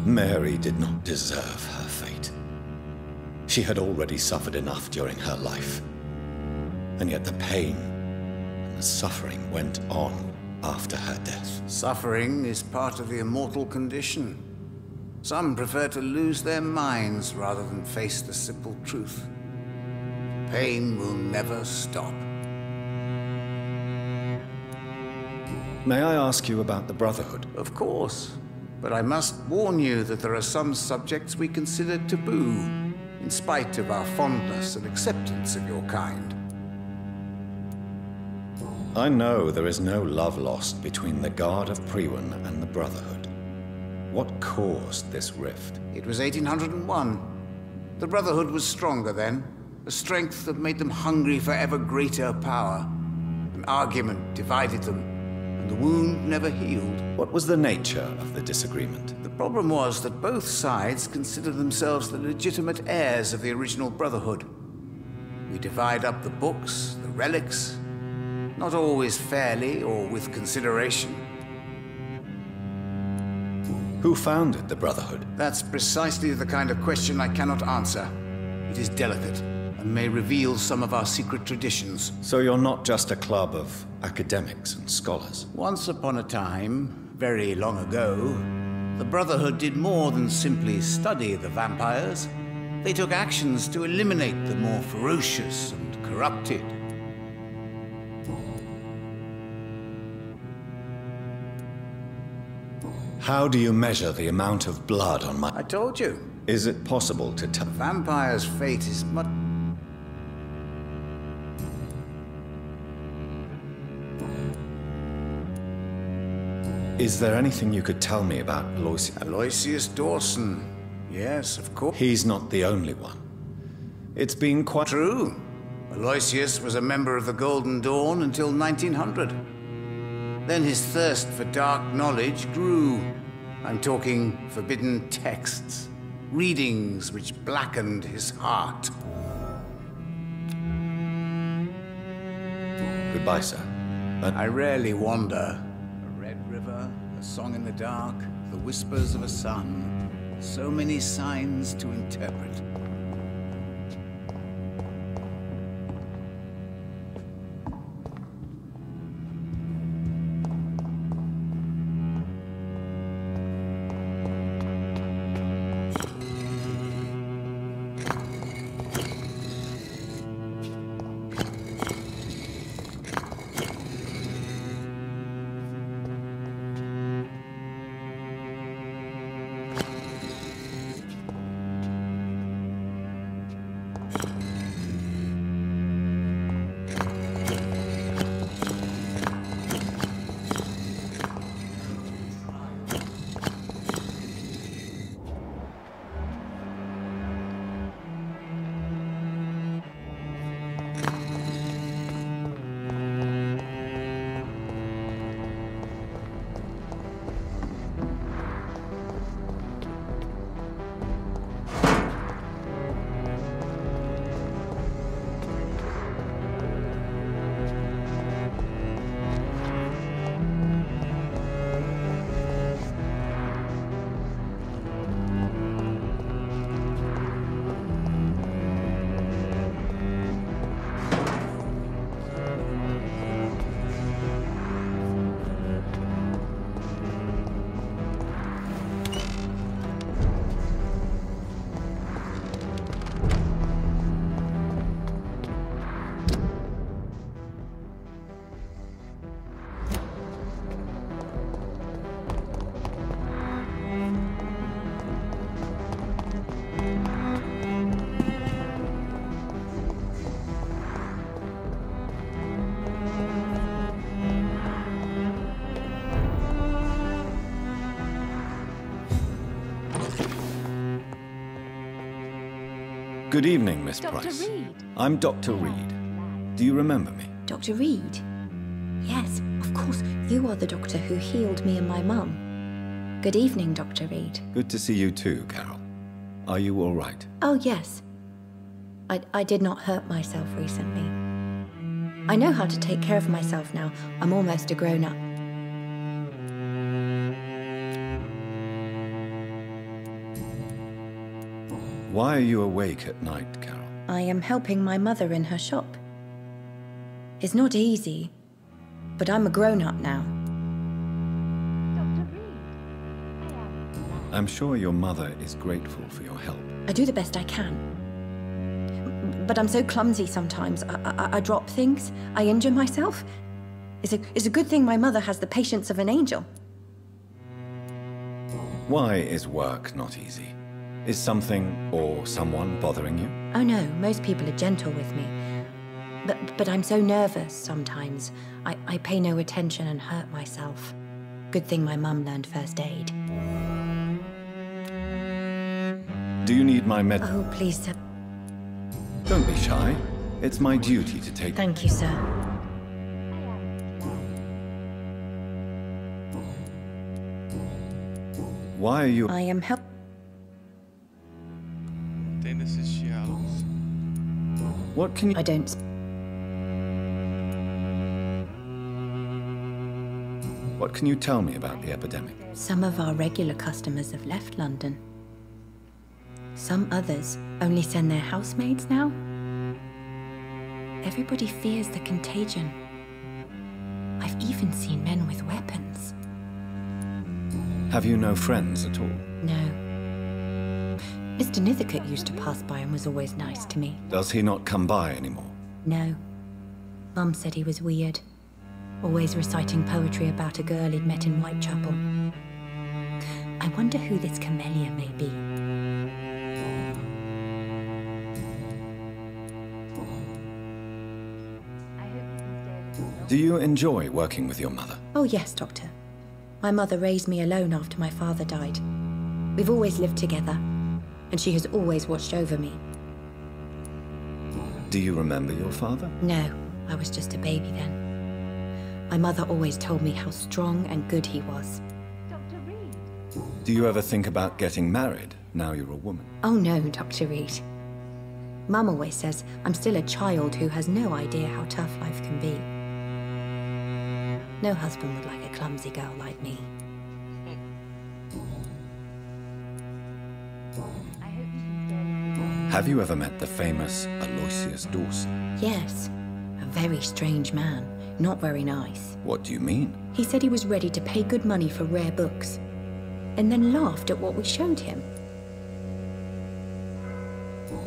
Mary did not deserve her fate. She had already suffered enough during her life. And yet the pain and the suffering went on. after her death. Suffering is part of the immortal condition. Some prefer to lose their minds rather than face the simple truth. Pain will never stop. May I ask you about the Brotherhood? Of course. But I must warn you that there are some subjects we consider taboo, in spite of our fondness and acceptance of your kind. I know there is no love lost between the Guard of Priwen and the Brotherhood. What caused this rift? It was 1801. The Brotherhood was stronger then, a strength that made them hungry for ever greater power. An argument divided them, and the wound never healed. What was the nature of the disagreement? The problem was that both sides considered themselves the legitimate heirs of the original Brotherhood. We divide up the books, the relics, not always fairly or with consideration. Who founded the Brotherhood? That's precisely the kind of question I cannot answer. It is delicate, and may reveal some of our secret traditions. So you're not just a club of academics and scholars? Once upon a time, very long ago, the Brotherhood did more than simply study the vampires. They took actions to eliminate the more ferocious and corrupted. How do you measure the amount of blood on my... I told you. Is it possible to tell... The vampire's fate is much... Is there anything you could tell me about Aloysius? Aloysius Dawson. Yes, of course. He's not the only one. It's been quite... True. Aloysius was a member of the Golden Dawn until 1900. Then his thirst for dark knowledge grew. I'm talking forbidden texts, readings which blackened his heart. Goodbye, sir. I rarely wander. A red river, a song in the dark, the whispers of a sun. So many signs to interpret. Good evening, Miss Dr. Price. Reed. I'm Dr. Reed. Do you remember me? Dr. Reed? Yes, of course. You are the doctor who healed me and my mum. Good evening, Dr. Reed. Good to see you too, Carol. Are you all right? Oh, yes. I did not hurt myself recently. I know how to take care of myself now. I'm almost a grown-up. Why are you awake at night, Carol? I am helping my mother in her shop. It's not easy, but I'm a grown-up now. I'm sure your mother is grateful for your help. I do the best I can. But I'm so clumsy sometimes. I drop things. I injure myself. It's a good thing my mother has the patience of an angel. Why is work not easy? Is something or someone bothering you? Oh no, most people are gentle with me. But I'm so nervous sometimes. I pay no attention and hurt myself. Good thing my mum learned first aid. Do you need my med— Oh, please, sir. Don't be shy. It's my duty to take— Thank you, sir. Why are you— I am help— Tem desses diálogos. What can you— I don't— What can you tell me about the epidemic? Some of our regular customers have left London. Some others only send their housemaids now. Everybody fears the contagion. I've even seen men with weapons. Have you no friends at all? No. Mr. Nithercote used to pass by and was always nice to me. Does he not come by anymore? No. Mum said he was weird. Always reciting poetry about a girl he'd met in Whitechapel. I wonder who this camellia may be. Do you enjoy working with your mother? Oh yes, Doctor. My mother raised me alone after my father died. We've always lived together, and she has always watched over me. Do you remember your father? No, I was just a baby then. My mother always told me how strong and good he was. Dr. Reed. Do you ever think about getting married, now you're a woman? Oh no, Dr. Reed. Mum always says I'm still a child who has no idea how tough life can be. No husband would like a clumsy girl like me. Have you ever met the famous Aloysius Dawson? Yes, a very strange man. Not very nice. What do you mean? He said he was ready to pay good money for rare books, and then laughed at what we showed him.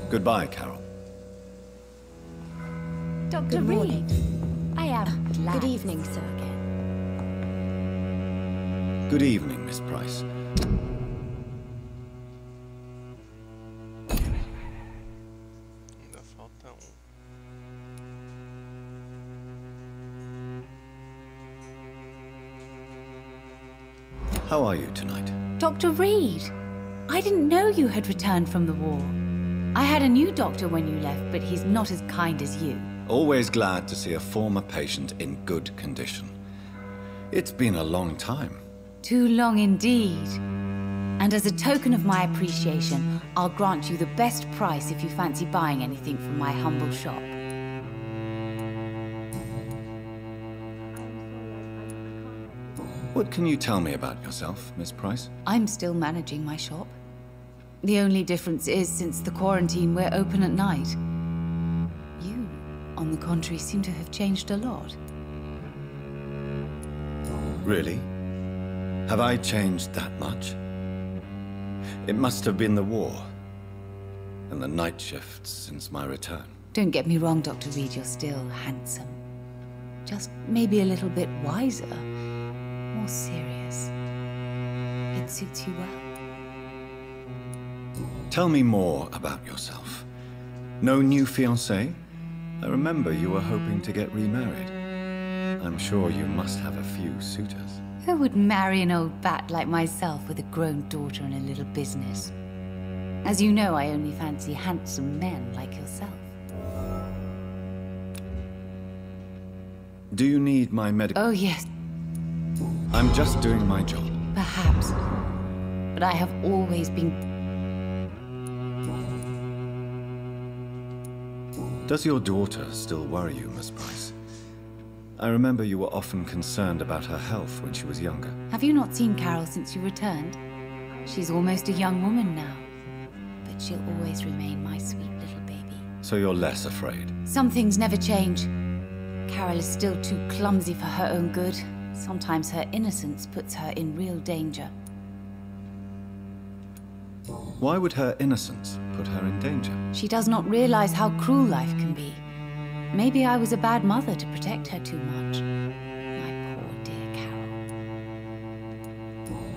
Goodbye, Carol. Dr. Good morning. Reed. I am glad. Good evening, sir. Good evening, Miss Price. Ainda falta How are you tonight? Dr. Reed, I didn't know you had returned from the war. I had a new doctor when you left, but he's not as kind as you. Always glad to see a former patient in good condition. It's been a long time. Too long indeed. And as a token of my appreciation, I'll grant you the best price if you fancy buying anything from my humble shop. What can you tell me about yourself, Miss Price? I'm still managing my shop. The only difference is, since the quarantine, we're open at night. You, on the contrary, seem to have changed a lot. Really? Have I changed that much? It must have been the war and the night shifts since my return. Don't get me wrong, Dr. Reed, you're still handsome. Just maybe a little bit wiser, more serious. It suits you well. Tell me more about yourself. No new fiancé? I remember you were hoping to get remarried. I'm sure you must have a few suitors. Who would marry an old bat like myself with a grown daughter and a little business? As you know, I only fancy handsome men like yourself. Do you need my medical— Oh, yes. I'm just doing my job. Perhaps. But I have always been— Does your daughter still worry you, Miss Price? I remember you were often concerned about her health when she was younger. Have you not seen Carol since you returned? She's almost a young woman now. But she'll always remain my sweet little baby. So you're less afraid? Some things never change. Carol is still too clumsy for her own good. Sometimes her innocence puts her in real danger. Why would her innocence put her in danger? She does not realize how cruel life can be. Maybe I was a bad mother to protect her too much. My poor dear Carol.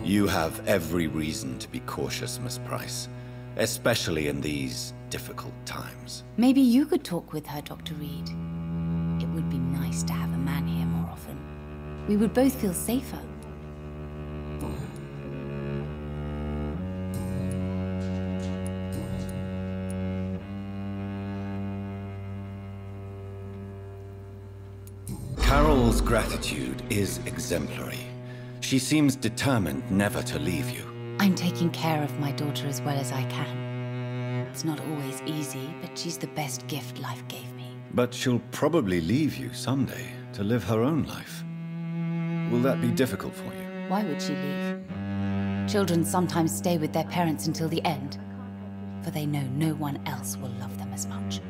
You have every reason to be cautious, Miss Price. Especially in these difficult times. Maybe you could talk with her, Dr. Reed. It would be nice to have a man here more often. We would both feel safer. Carol's gratitude is exemplary. She seems determined never to leave you. I'm taking care of my daughter as well as I can. It's not always easy, but she's the best gift life gave me. But she'll probably leave you someday to live her own life. Will that be difficult for you? Why would she leave? Children sometimes stay with their parents until the end, for they know no one else will love them as much.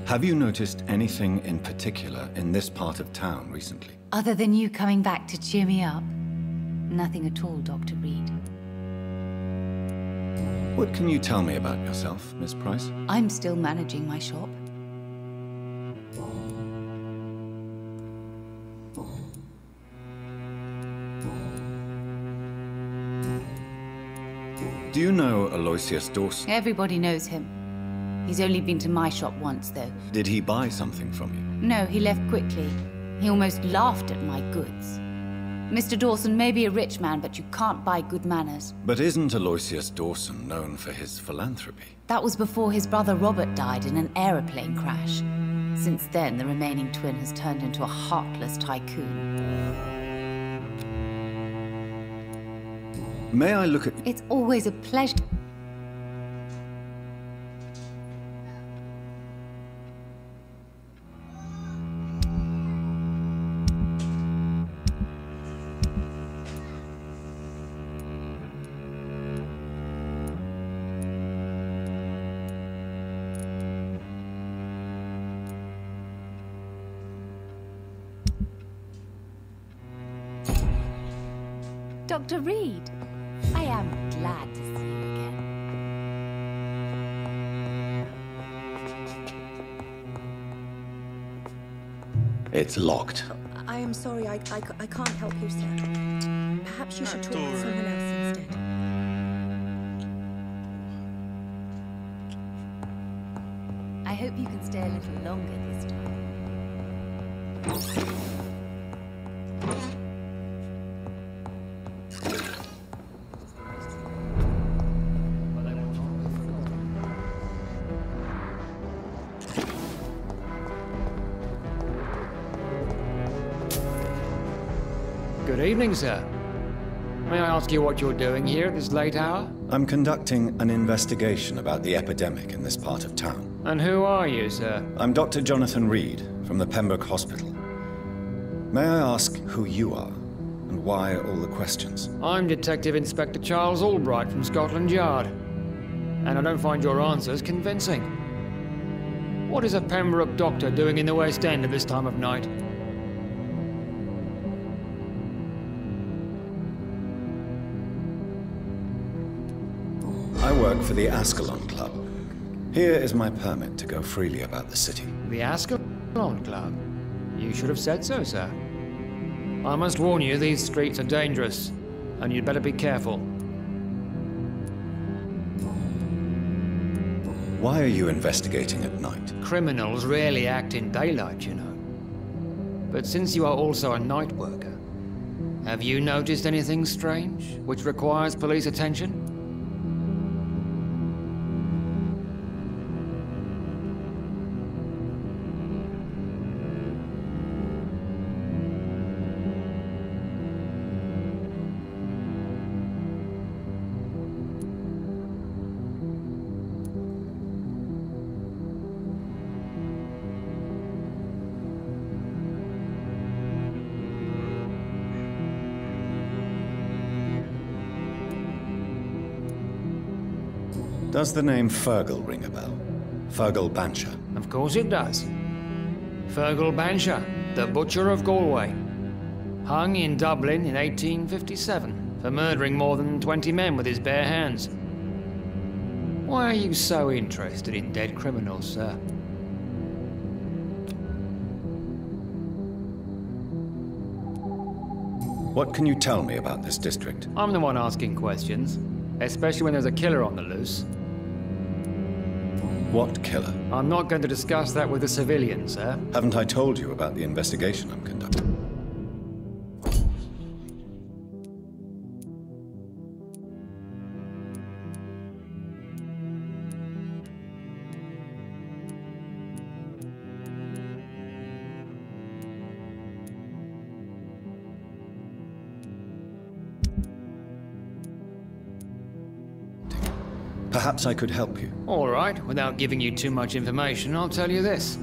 Have you noticed anything in particular in this part of town recently? Other than you coming back to cheer me up? Nothing at all, Dr. Reed. What can you tell me about yourself, Miss Price? I'm still managing my shop. Do you know Aloysius Dawson? Everybody knows him. He's only been to my shop once, though. Did he buy something from you? No, he left quickly. He almost laughed at my goods. Mr. Dawson may be a rich man, but you can't buy good manners. But isn't Aloysius Dawson known for his philanthropy? That was before his brother Robert died in an aeroplane crash. Since then, the remaining twin has turned into a heartless tycoon. May I look at... It's always a pleasure. Dr. Reed, I am glad to see you again. It's locked. I am sorry, I can't help you, sir. Perhaps you should talk with someone else instead. I hope you can stay a little longer this time. Good evening, sir. May I ask you what you're doing here at this late hour? I'm conducting an investigation about the epidemic in this part of town. And who are you, sir? I'm Dr. Jonathan Reed from the Pembroke Hospital. May I ask who you are and why all the questions? I'm Detective Inspector Charles Albright from Scotland Yard. And I don't find your answers convincing. What is a Pembroke doctor doing in the West End at this time of night? I work for the Ascalon Club. Here is my permit to go freely about the city. The Ascalon Club? You should have said so, sir. I must warn you, these streets are dangerous, and you'd better be careful. Why are you investigating at night? Criminals rarely act in daylight, you know. But since you are also a night worker, have you noticed anything strange which requires police attention? Does the name Fergal ring a bell? Fergal Bancher? Of course it does. Fergal Bancher, the Butcher of Galway. Hung in Dublin in 1857 for murdering more than 20 men with his bare hands. Why are you so interested in dead criminals, sir? What can you tell me about this district? I'm the one asking questions, especially when there's a killer on the loose. What killer? I'm not going to discuss that with the civilians, sir. Haven't I told you about the investigation I'm conducting? Perhaps I could help you. All right, without giving you too much information, I'll tell you this.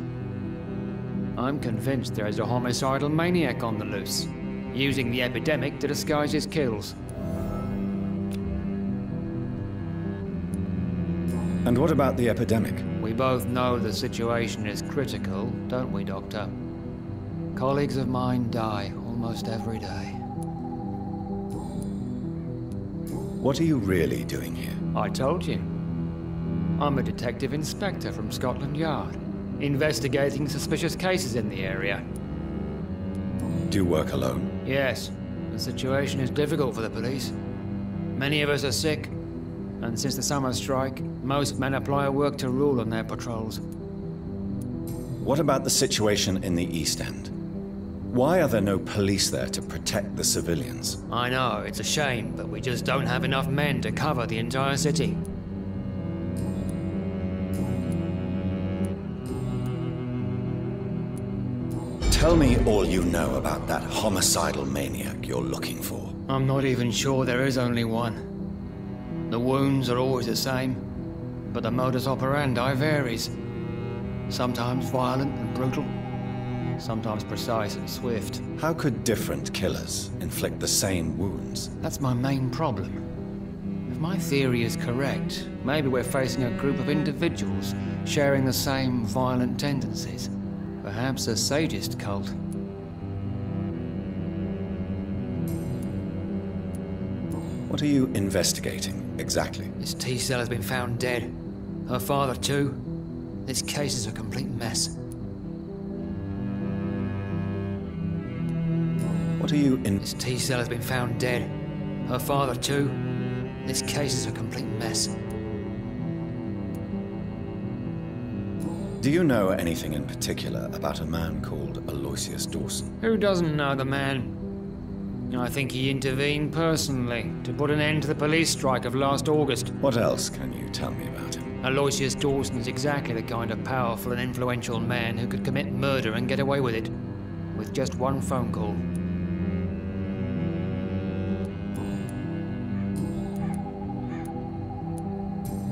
I'm convinced there is a homicidal maniac on the loose, using the epidemic to disguise his kills. And what about the epidemic? We both know the situation is critical, don't we, Doctor? Colleagues of mine die almost every day. What are you really doing here? I told you. I'm a detective inspector from Scotland Yard, investigating suspicious cases in the area. Do you work alone? Yes. The situation is difficult for the police. Many of us are sick, and since the summer strike, most men apply a work to rule on their patrols. What about the situation in the East End? Why are there no police there to protect the civilians? I know, it's a shame, but we just don't have enough men to cover the entire city. Tell me all you know about that homicidal maniac you're looking for. I'm not even sure there is only one. The wounds are always the same, but the modus operandi varies. Sometimes violent and brutal, sometimes precise and swift. How could different killers inflict the same wounds? That's my main problem. If my theory is correct, maybe we're facing a group of individuals sharing the same violent tendencies. Perhaps a sadist cult. What are you investigating, exactly? This T-cell has been found dead. Her father too. This case is a complete mess. What are you in... This T-cell has been found dead. Her father too. This case is a complete mess. Do you know anything in particular about a man called Aloysius Dawson? Who doesn't know the man? I think he intervened personally to put an end to the police strike of last August. What else can you tell me about him? Aloysius Dawson is exactly the kind of powerful and influential man who could commit murder and get away with it, with just one phone call.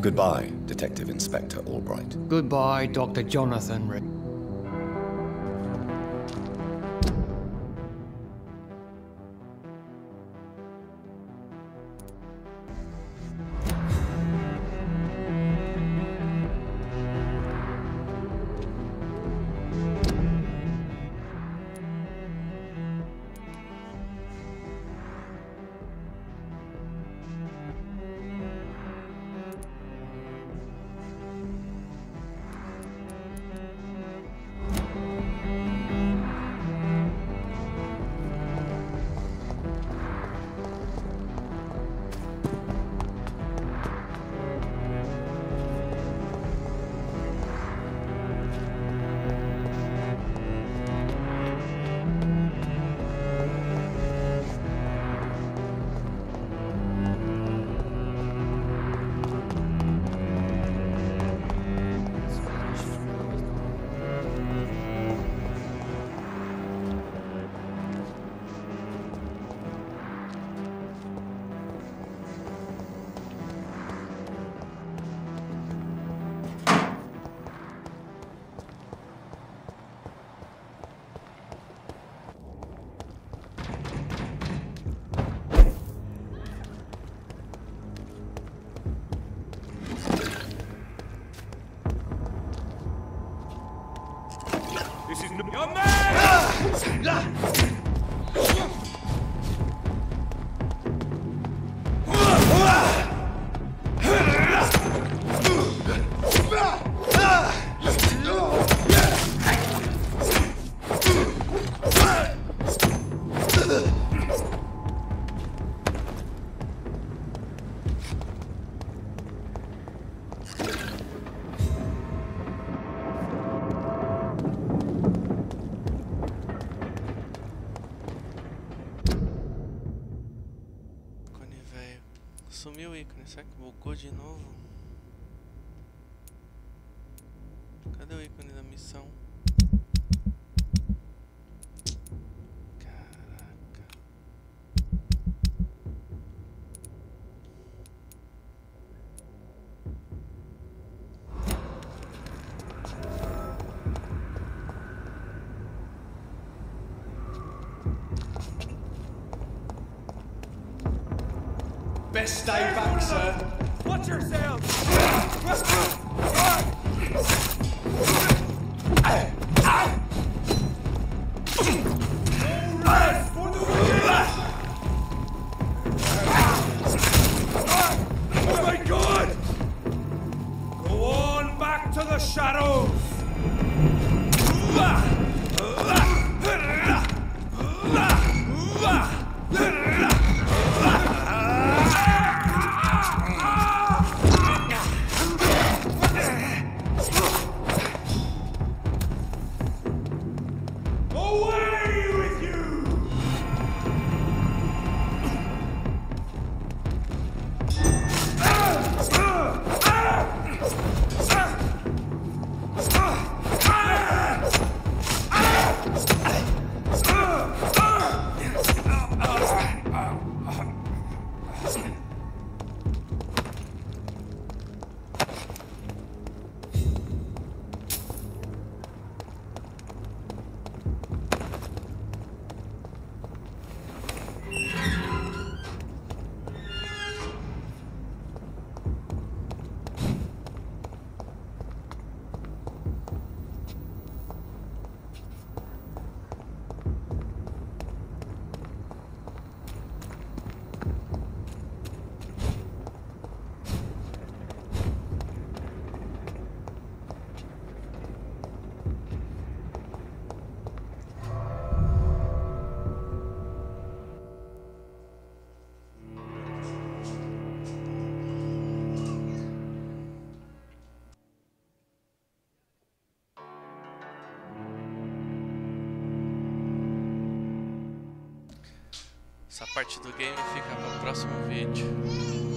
Goodbye, Detective Inspector Albright. Goodbye, Dr. Jonathan Reed. Sumiu o ícone, será que bugou de novo? Cadê o ícone da missão? Best day back, sir. Watch yourself! Oh my God! Go on back to the shadows! Essa parte do game fica para o próximo vídeo.